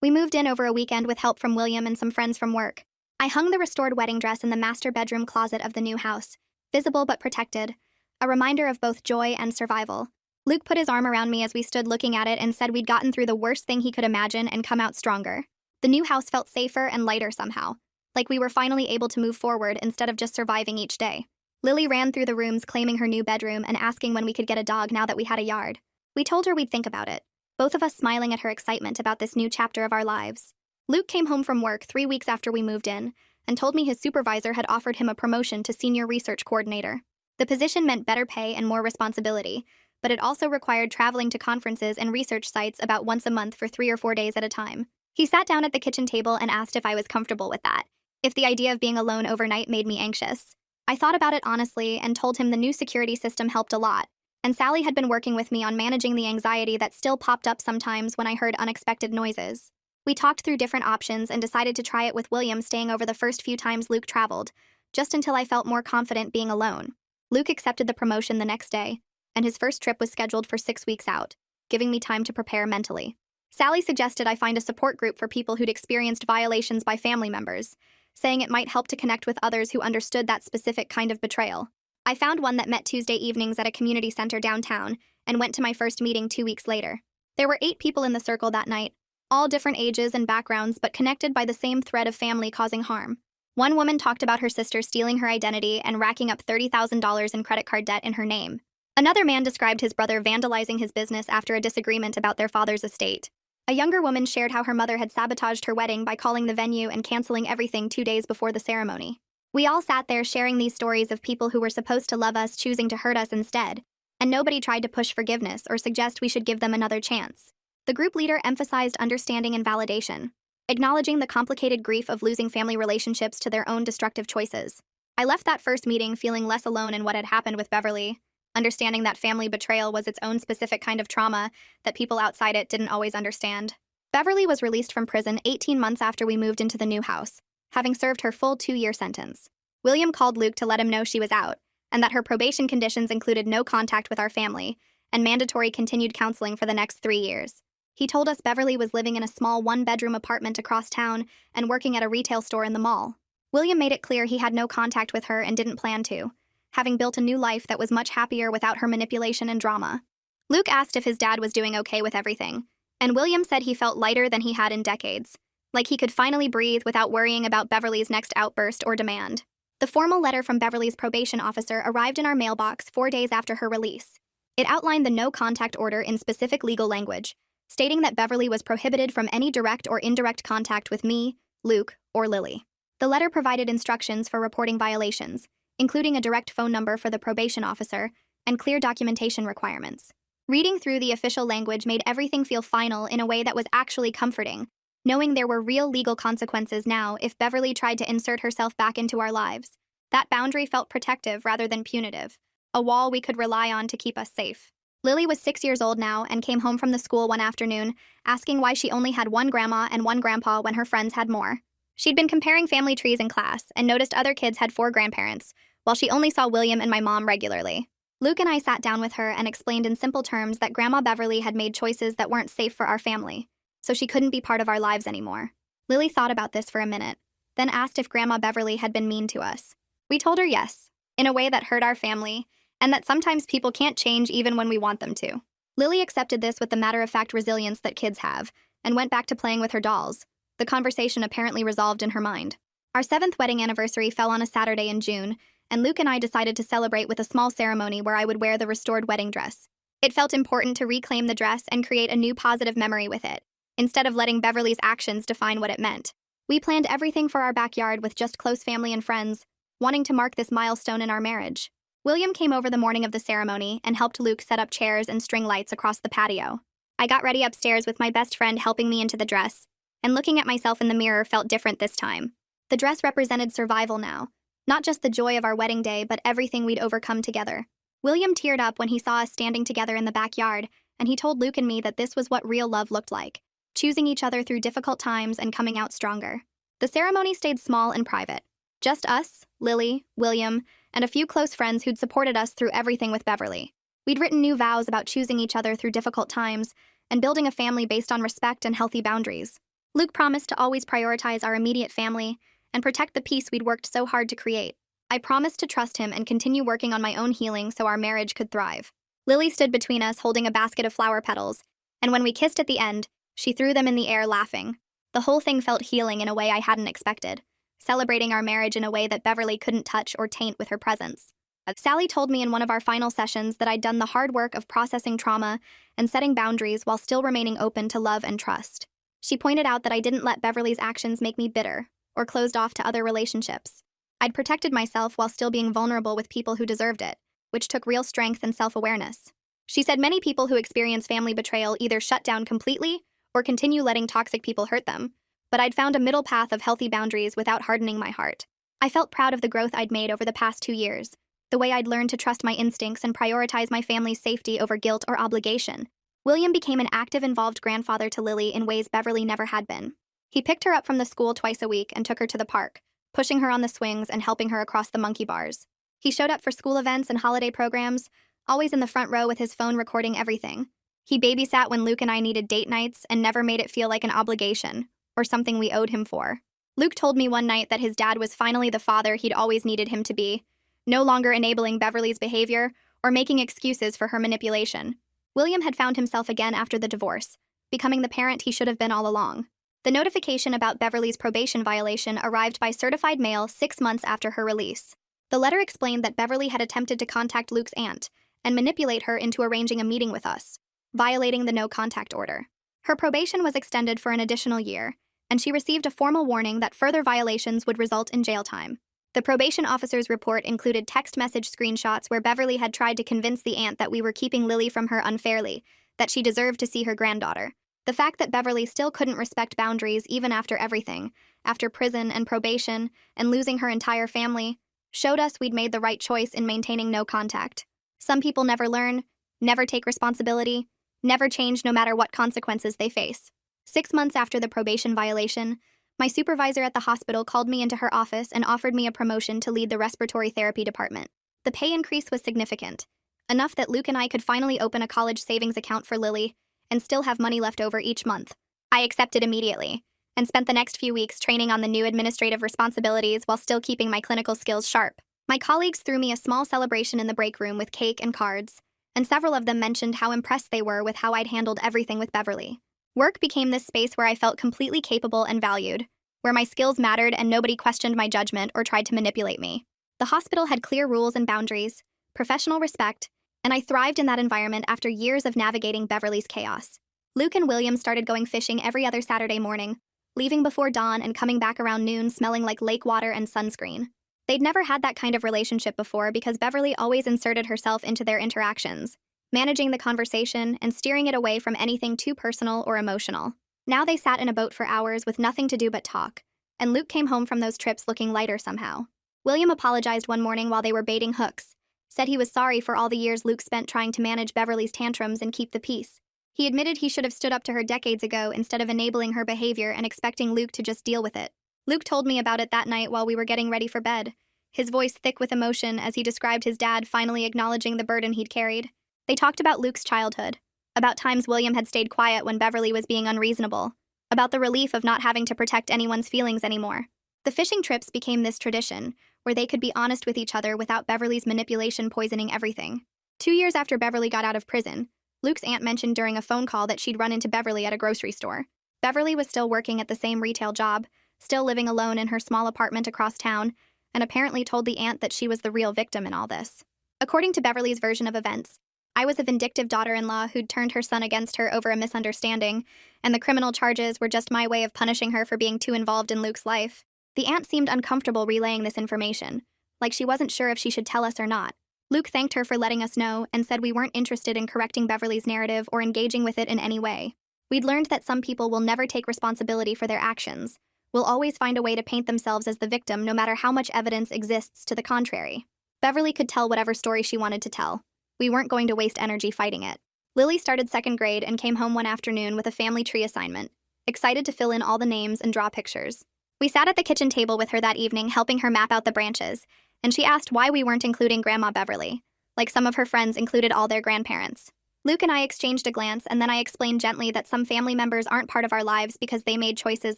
We moved in over a weekend with help from William and some friends from work. I hung the restored wedding dress in the master bedroom closet of the new house, visible but protected, a reminder of both joy and survival. Luke put his arm around me as we stood looking at it and said we'd gotten through the worst thing he could imagine and come out stronger. The new house felt safer and lighter somehow, like we were finally able to move forward instead of just surviving each day. Lily ran through the rooms claiming her new bedroom and asking when we could get a dog now that we had a yard. We told her we'd think about it, both of us smiling at her excitement about this new chapter of our lives. Luke came home from work 3 weeks after we moved in and told me his supervisor had offered him a promotion to senior research coordinator. The position meant better pay and more responsibility, but it also required traveling to conferences and research sites about once a month for 3 or 4 days at a time. He sat down at the kitchen table and asked if I was comfortable with that, if the idea of being alone overnight made me anxious. I thought about it honestly and told him the new security system helped a lot, and Sally had been working with me on managing the anxiety that still popped up sometimes when I heard unexpected noises. We talked through different options and decided to try it with William staying over the first few times Luke traveled, just until I felt more confident being alone. Luke accepted the promotion the next day, and his first trip was scheduled for 6 weeks out, giving me time to prepare mentally. Sally suggested I find a support group for people who'd experienced violations by family members, saying it might help to connect with others who understood that specific kind of betrayal. I found one that met Tuesday evenings at a community center downtown and went to my first meeting 2 weeks later. There were 8 people in the circle that night, all different ages and backgrounds but connected by the same thread of family causing harm. One woman talked about her sister stealing her identity and racking up $30,000 in credit card debt in her name. Another man described his brother vandalizing his business after a disagreement about their father's estate. A younger woman shared how her mother had sabotaged her wedding by calling the venue and canceling everything 2 days before the ceremony. We all sat there sharing these stories of people who were supposed to love us choosing to hurt us instead, and nobody tried to push forgiveness or suggest we should give them another chance. The group leader emphasized understanding and validation, acknowledging the complicated grief of losing family relationships to their own destructive choices. I left that first meeting feeling less alone in what had happened with Beverly, understanding that family betrayal was its own specific kind of trauma that people outside it didn't always understand. Beverly was released from prison 18 months after we moved into the new house, having served her full 2-year sentence. William called Luke to let him know she was out, and that her probation conditions included no contact with our family and mandatory continued counseling for the next 3 years. He told us Beverly was living in a small 1-bedroom apartment across town and working at a retail store in the mall. William made it clear he had no contact with her and didn't plan to, having built a new life that was much happier without her manipulation and drama. Luke asked if his dad was doing okay with everything, and William said he felt lighter than he had in decades, like he could finally breathe without worrying about Beverly's next outburst or demand. The formal letter from Beverly's probation officer arrived in our mailbox 4 days after her release. It outlined the no-contact order in specific legal language, stating that Beverly was prohibited from any direct or indirect contact with me, Luke, or Lily. The letter provided instructions for reporting violations, including a direct phone number for the probation officer and clear documentation requirements. Reading through the official language made everything feel final in a way that was actually comforting, knowing there were real legal consequences now if Beverly tried to insert herself back into our lives. That boundary felt protective rather than punitive, a wall we could rely on to keep us safe. Lily was 6 years old now and came home from the school one afternoon, asking why she only had one grandma and one grandpa when her friends had more. She'd been comparing family trees in class and noticed other kids had 4 grandparents, while she only saw William and my mom regularly. Luke and I sat down with her and explained in simple terms that Grandma Beverly had made choices that weren't safe for our family, so she couldn't be part of our lives anymore. Lily thought about this for a minute, then asked if Grandma Beverly had been mean to us. We told her yes, in a way that hurt our family, and that sometimes people can't change even when we want them to. Lily accepted this with the matter-of-fact resilience that kids have, and went back to playing with her dolls. The conversation apparently resolved in her mind. Our 7th wedding anniversary fell on a Saturday in June, and Luke and I decided to celebrate with a small ceremony where I would wear the restored wedding dress. It felt important to reclaim the dress and create a new positive memory with it, instead of letting Beverly's actions define what it meant. We planned everything for our backyard with just close family and friends, wanting to mark this milestone in our marriage. William came over the morning of the ceremony and helped Luke set up chairs and string lights across the patio. I got ready upstairs with my best friend helping me into the dress, and looking at myself in the mirror felt different this time. The dress represented survival now, not just the joy of our wedding day, but everything we'd overcome together. William teared up when he saw us standing together in the backyard, and he told Luke and me that this was what real love looked like, choosing each other through difficult times and coming out stronger. The ceremony stayed small and private. Just us, Lily, William, and a few close friends who'd supported us through everything with Beverly. We'd written new vows about choosing each other through difficult times and building a family based on respect and healthy boundaries. Luke promised to always prioritize our immediate family and protect the peace we'd worked so hard to create. I promised to trust him and continue working on my own healing so our marriage could thrive. Lily stood between us holding a basket of flower petals, and when we kissed at the end, she threw them in the air laughing. The whole thing felt healing in a way I hadn't expected, celebrating our marriage in a way that Beverly couldn't touch or taint with her presence. Sally told me in one of our final sessions that I'd done the hard work of processing trauma and setting boundaries while still remaining open to love and trust. She pointed out that I didn't let Beverly's actions make me bitter or closed off to other relationships. I'd protected myself while still being vulnerable with people who deserved it, which took real strength and self-awareness. She said many people who experience family betrayal either shut down completely or continue letting toxic people hurt them, but I'd found a middle path of healthy boundaries without hardening my heart. I felt proud of the growth I'd made over the past 2 years, the way I'd learned to trust my instincts and prioritize my family's safety over guilt or obligation. William became an active, involved grandfather to Lily in ways Beverly never had been. He picked her up from the school twice a week and took her to the park, pushing her on the swings and helping her across the monkey bars. He showed up for school events and holiday programs, always in the front row with his phone recording everything. He babysat when Luke and I needed date nights and never made it feel like an obligation or something we owed him for. Luke told me one night that his dad was finally the father he'd always needed him to be, no longer enabling Beverly's behavior or making excuses for her manipulation. William had found himself again after the divorce, becoming the parent he should have been all along. The notification about Beverly's probation violation arrived by certified mail 6 months after her release. The letter explained that Beverly had attempted to contact Luke's aunt and manipulate her into arranging a meeting with us, violating the no-contact order. Her probation was extended for an additional year, and she received a formal warning that further violations would result in jail time. The probation officer's report included text message screenshots where Beverly had tried to convince the aunt that we were keeping Lily from her unfairly, that she deserved to see her granddaughter. The fact that Beverly still couldn't respect boundaries even after everything, after prison and probation and losing her entire family, showed us we'd made the right choice in maintaining no contact. Some people never learn, never take responsibility, never change no matter what consequences they face. 6 months after the probation violation, my supervisor at the hospital called me into her office and offered me a promotion to lead the respiratory therapy department. The pay increase was significant, enough that Luke and I could finally open a college savings account for Lily and still have money left over each month. I accepted immediately and spent the next few weeks training on the new administrative responsibilities while still keeping my clinical skills sharp. My colleagues threw me a small celebration in the break room with cake and cards, and several of them mentioned how impressed they were with how I'd handled everything with Beverly. Work became this space where I felt completely capable and valued, where my skills mattered and nobody questioned my judgment or tried to manipulate me. The hospital had clear rules and boundaries, professional respect, and I thrived in that environment after years of navigating Beverly's chaos. Luke and William started going fishing every other Saturday morning, leaving before dawn and coming back around noon smelling like lake water and sunscreen. They'd never had that kind of relationship before because Beverly always inserted herself into their interactions, managing the conversation and steering it away from anything too personal or emotional. Now they sat in a boat for hours with nothing to do but talk, and Luke came home from those trips looking lighter somehow. William apologized one morning while they were baiting hooks, said he was sorry for all the years Luke spent trying to manage Beverly's tantrums and keep the peace. He admitted he should have stood up to her decades ago instead of enabling her behavior and expecting Luke to just deal with it. Luke told me about it that night while we were getting ready for bed, his voice thick with emotion as he described his dad finally acknowledging the burden he'd carried. They talked about Luke's childhood, about times William had stayed quiet when Beverly was being unreasonable, about the relief of not having to protect anyone's feelings anymore. The fishing trips became this tradition, where they could be honest with each other without Beverly's manipulation poisoning everything. 2 years after Beverly got out of prison, Luke's aunt mentioned during a phone call that she'd run into Beverly at a grocery store. Beverly was still working at the same retail job, still living alone in her small apartment across town, and apparently told the aunt that she was the real victim in all this. According to Beverly's version of events, I was a vindictive daughter-in-law who'd turned her son against her over a misunderstanding, and the criminal charges were just my way of punishing her for being too involved in Luke's life. The aunt seemed uncomfortable relaying this information, like she wasn't sure if she should tell us or not. Luke thanked her for letting us know and said we weren't interested in correcting Beverly's narrative or engaging with it in any way. We'd learned that some people will never take responsibility for their actions, will always find a way to paint themselves as the victim no matter how much evidence exists to the contrary. Beverly could tell whatever story she wanted to tell. We weren't going to waste energy fighting it. Lily started 2nd grade and came home one afternoon with a family tree assignment, excited to fill in all the names and draw pictures. We sat at the kitchen table with her that evening helping her map out the branches, and she asked why we weren't including Grandma Beverly, like some of her friends included all their grandparents. Luke and I exchanged a glance, and then I explained gently that some family members aren't part of our lives because they made choices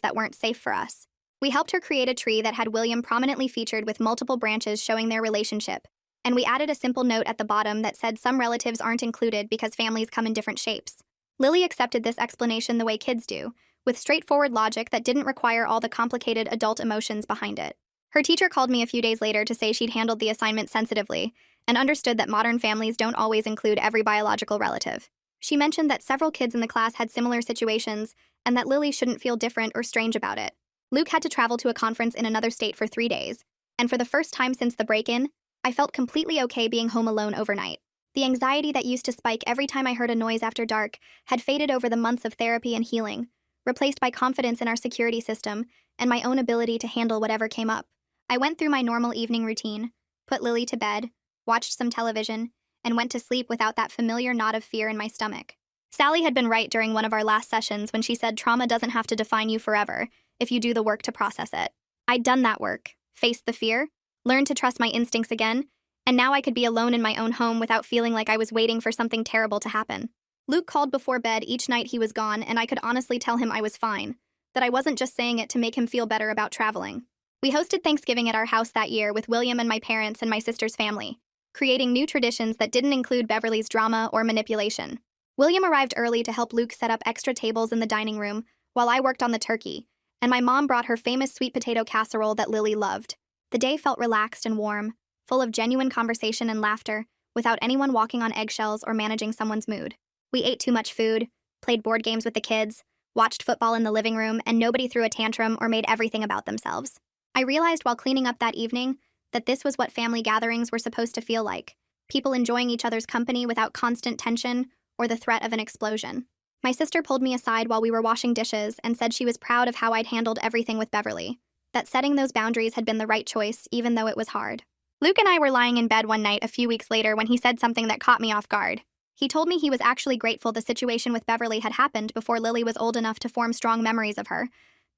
that weren't safe for us. We helped her create a tree that had William prominently featured with multiple branches showing their relationship, and we added a simple note at the bottom that said some relatives aren't included because families come in different shapes. Lily accepted this explanation the way kids do, with straightforward logic that didn't require all the complicated adult emotions behind it. Her teacher called me a few days later to say she'd handled the assignment sensitively and understood that modern families don't always include every biological relative. She mentioned that several kids in the class had similar situations and that Lily shouldn't feel different or strange about it. Luke had to travel to a conference in another state for 3 days, and for the first time since the break-in, I felt completely okay being home alone overnight. The anxiety that used to spike every time I heard a noise after dark had faded over the months of therapy and healing, replaced by confidence in our security system and my own ability to handle whatever came up. I went through my normal evening routine, put Lily to bed, watched some television, and went to sleep without that familiar knot of fear in my stomach. Sally had been right during one of our last sessions when she said trauma doesn't have to define you forever if you do the work to process it. I'd done that work, faced the fear, learned to trust my instincts again, and now I could be alone in my own home without feeling like I was waiting for something terrible to happen. Luke called before bed each night he was gone, and I could honestly tell him I was fine, that I wasn't just saying it to make him feel better about traveling. We hosted Thanksgiving at our house that year with William and my parents and my sister's family, creating new traditions that didn't include Beverly's drama or manipulation. William arrived early to help Luke set up extra tables in the dining room, while I worked on the turkey, and my mom brought her famous sweet potato casserole that Lily loved. The day felt relaxed and warm, full of genuine conversation and laughter, without anyone walking on eggshells or managing someone's mood. We ate too much food, played board games with the kids, watched football in the living room, and nobody threw a tantrum or made everything about themselves. I realized while cleaning up that evening that this was what family gatherings were supposed to feel like, people enjoying each other's company without constant tension or the threat of an explosion. My sister pulled me aside while we were washing dishes and said she was proud of how I'd handled everything with Beverly, that setting those boundaries had been the right choice even though it was hard. Luke and I were lying in bed one night a few weeks later when he said something that caught me off guard. He told me he was actually grateful the situation with Beverly had happened before Lily was old enough to form strong memories of her,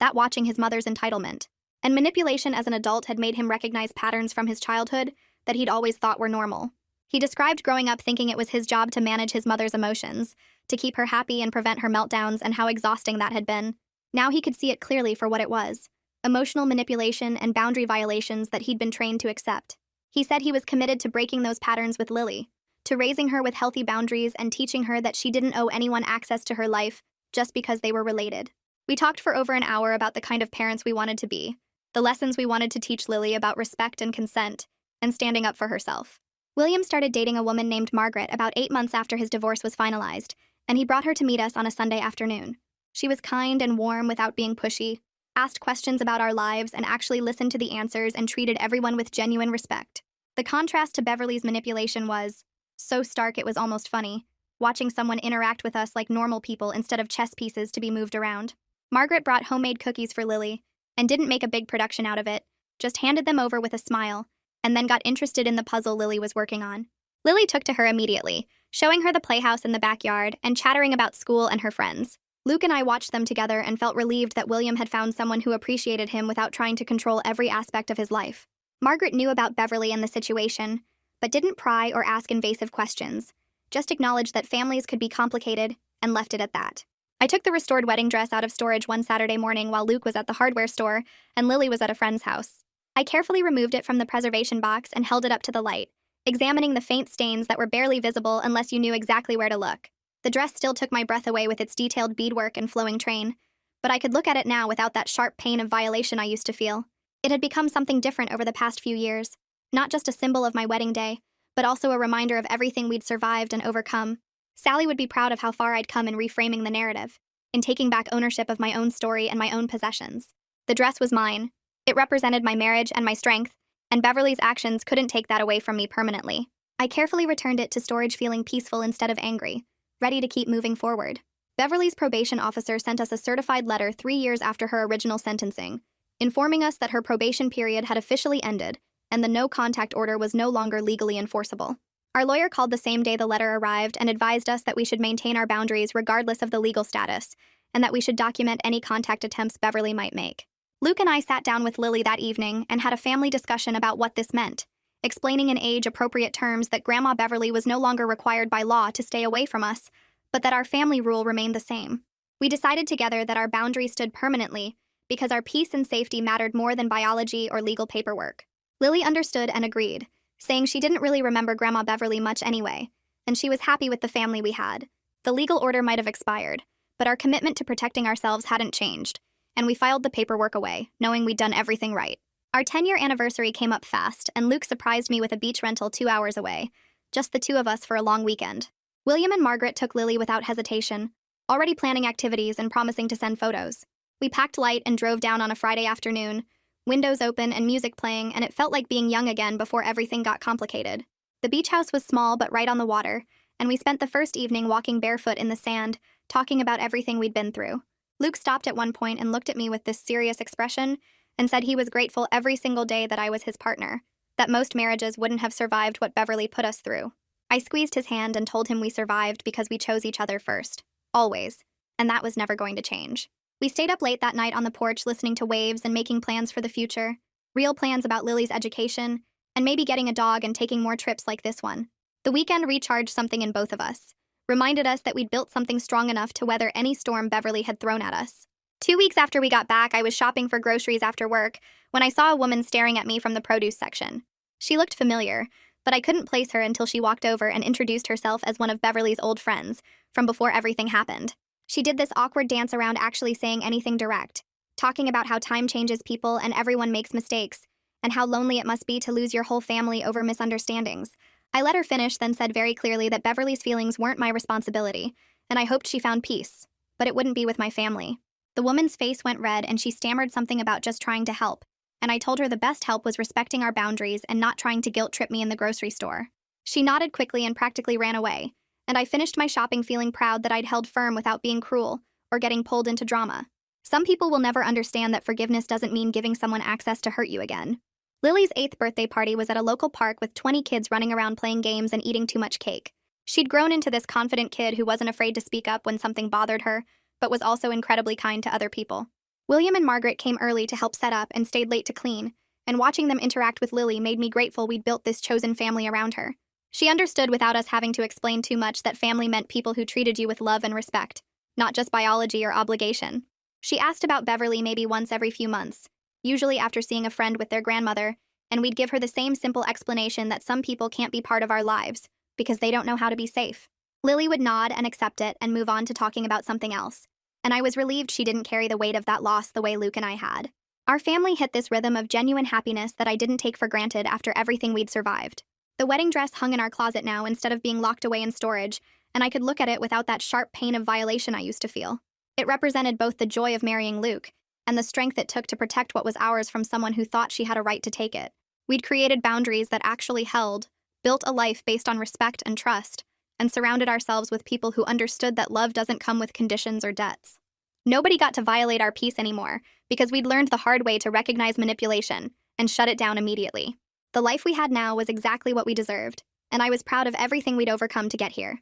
that watching his mother's entitlement and manipulation as an adult had made him recognize patterns from his childhood that he'd always thought were normal. He described growing up thinking it was his job to manage his mother's emotions, to keep her happy and prevent her meltdowns, and how exhausting that had been. Now he could see it clearly for what it was: emotional manipulation and boundary violations that he'd been trained to accept. He said he was committed to breaking those patterns with Lily, to raising her with healthy boundaries and teaching her that she didn't owe anyone access to her life just because they were related. We talked for over an hour about the kind of parents we wanted to be, the lessons we wanted to teach Lily about respect and consent, and standing up for herself. William started dating a woman named Margaret about 8 months after his divorce was finalized, and he brought her to meet us on a Sunday afternoon. She was kind and warm without being pushy, asked questions about our lives, and actually listened to the answers and treated everyone with genuine respect. The contrast to Beverly's manipulation was so stark it was almost funny, watching someone interact with us like normal people instead of chess pieces to be moved around. Margaret brought homemade cookies for Lily, and didn't make a big production out of it, just handed them over with a smile, and then got interested in the puzzle Lily was working on. Lily took to her immediately, showing her the playhouse in the backyard and chattering about school and her friends. Luke and I watched them together and felt relieved that William had found someone who appreciated him without trying to control every aspect of his life. Margaret knew about Beverly and the situation, but didn't pry or ask invasive questions, just acknowledged that families could be complicated and left it at that. I took the restored wedding dress out of storage one Saturday morning while Luke was at the hardware store and Lily was at a friend's house. I carefully removed it from the preservation box and held it up to the light, examining the faint stains that were barely visible unless you knew exactly where to look. The dress still took my breath away with its detailed beadwork and flowing train, but I could look at it now without that sharp pain of violation I used to feel. It had become something different over the past few years, not just a symbol of my wedding day, but also a reminder of everything we'd survived and overcome. Sally would be proud of how far I'd come in reframing the narrative, in taking back ownership of my own story and my own possessions. The dress was mine. It represented my marriage and my strength, and Beverly's actions couldn't take that away from me permanently. I carefully returned it to storage feeling peaceful instead of angry, ready to keep moving forward. Beverly's probation officer sent us a certified letter 3 years after her original sentencing, informing us that her probation period had officially ended and the no-contact order was no longer legally enforceable. Our lawyer called the same day the letter arrived and advised us that we should maintain our boundaries regardless of the legal status, and that we should document any contact attempts Beverly might make. Luke and I sat down with Lily that evening and had a family discussion about what this meant, explaining in age-appropriate terms that Grandma Beverly was no longer required by law to stay away from us, but that our family rule remained the same. We decided together that our boundary stood permanently because our peace and safety mattered more than biology or legal paperwork. Lily understood and agreed, saying she didn't really remember Grandma Beverly much anyway, and she was happy with the family we had. The legal order might have expired, but our commitment to protecting ourselves hadn't changed, and we filed the paperwork away, knowing we'd done everything right. Our 10-year anniversary came up fast, and Luke surprised me with a beach rental 2 hours away, just the two of us for a long weekend. William and Margaret took Lily without hesitation, already planning activities and promising to send photos. We packed light and drove down on a Friday afternoon, windows open and music playing, and it felt like being young again before everything got complicated. The beach house was small but right on the water, and we spent the first evening walking barefoot in the sand, talking about everything we'd been through. Luke stopped at one point and looked at me with this serious expression and said he was grateful every single day that I was his partner, that most marriages wouldn't have survived what Beverly put us through. I squeezed his hand and told him we survived because we chose each other first, always, and that was never going to change. We stayed up late that night on the porch listening to waves and making plans for the future, real plans about Lily's education, and maybe getting a dog and taking more trips like this one. The weekend recharged something in both of us, reminded us that we'd built something strong enough to weather any storm Beverly had thrown at us. 2 weeks after we got back, I was shopping for groceries after work when I saw a woman staring at me from the produce section. She looked familiar, but I couldn't place her until she walked over and introduced herself as one of Beverly's old friends from before everything happened. She did this awkward dance around actually saying anything direct, talking about how time changes people and everyone makes mistakes, and how lonely it must be to lose your whole family over misunderstandings. I let her finish, then said very clearly that Beverly's feelings weren't my responsibility, and I hoped she found peace, but it wouldn't be with my family. The woman's face went red and she stammered something about just trying to help, and I told her the best help was respecting our boundaries and not trying to guilt-trip me in the grocery store. She nodded quickly and practically ran away, and I finished my shopping feeling proud that I'd held firm without being cruel or getting pulled into drama. Some people will never understand that forgiveness doesn't mean giving someone access to hurt you again. Lily's 8th birthday party was at a local park with 20 kids running around playing games and eating too much cake. She'd grown into this confident kid who wasn't afraid to speak up when something bothered her, but was also incredibly kind to other people. William and Margaret came early to help set up and stayed late to clean, and watching them interact with Lily made me grateful we'd built this chosen family around her. She understood without us having to explain too much that family meant people who treated you with love and respect, not just biology or obligation. She asked about Beverly maybe once every few months, usually after seeing a friend with their grandmother, and we'd give her the same simple explanation that some people can't be part of our lives because they don't know how to be safe. Lily would nod and accept it and move on to talking about something else, and I was relieved she didn't carry the weight of that loss the way Luke and I had. Our family hit this rhythm of genuine happiness that I didn't take for granted after everything we'd survived. The wedding dress hung in our closet now instead of being locked away in storage, and I could look at it without that sharp pain of violation I used to feel. It represented both the joy of marrying Luke and the strength it took to protect what was ours from someone who thought she had a right to take it. We'd created boundaries that actually held, built a life based on respect and trust, and surrounded ourselves with people who understood that love doesn't come with conditions or debts. Nobody got to violate our peace anymore because we'd learned the hard way to recognize manipulation and shut it down immediately. The life we had now was exactly what we deserved, and I was proud of everything we'd overcome to get here.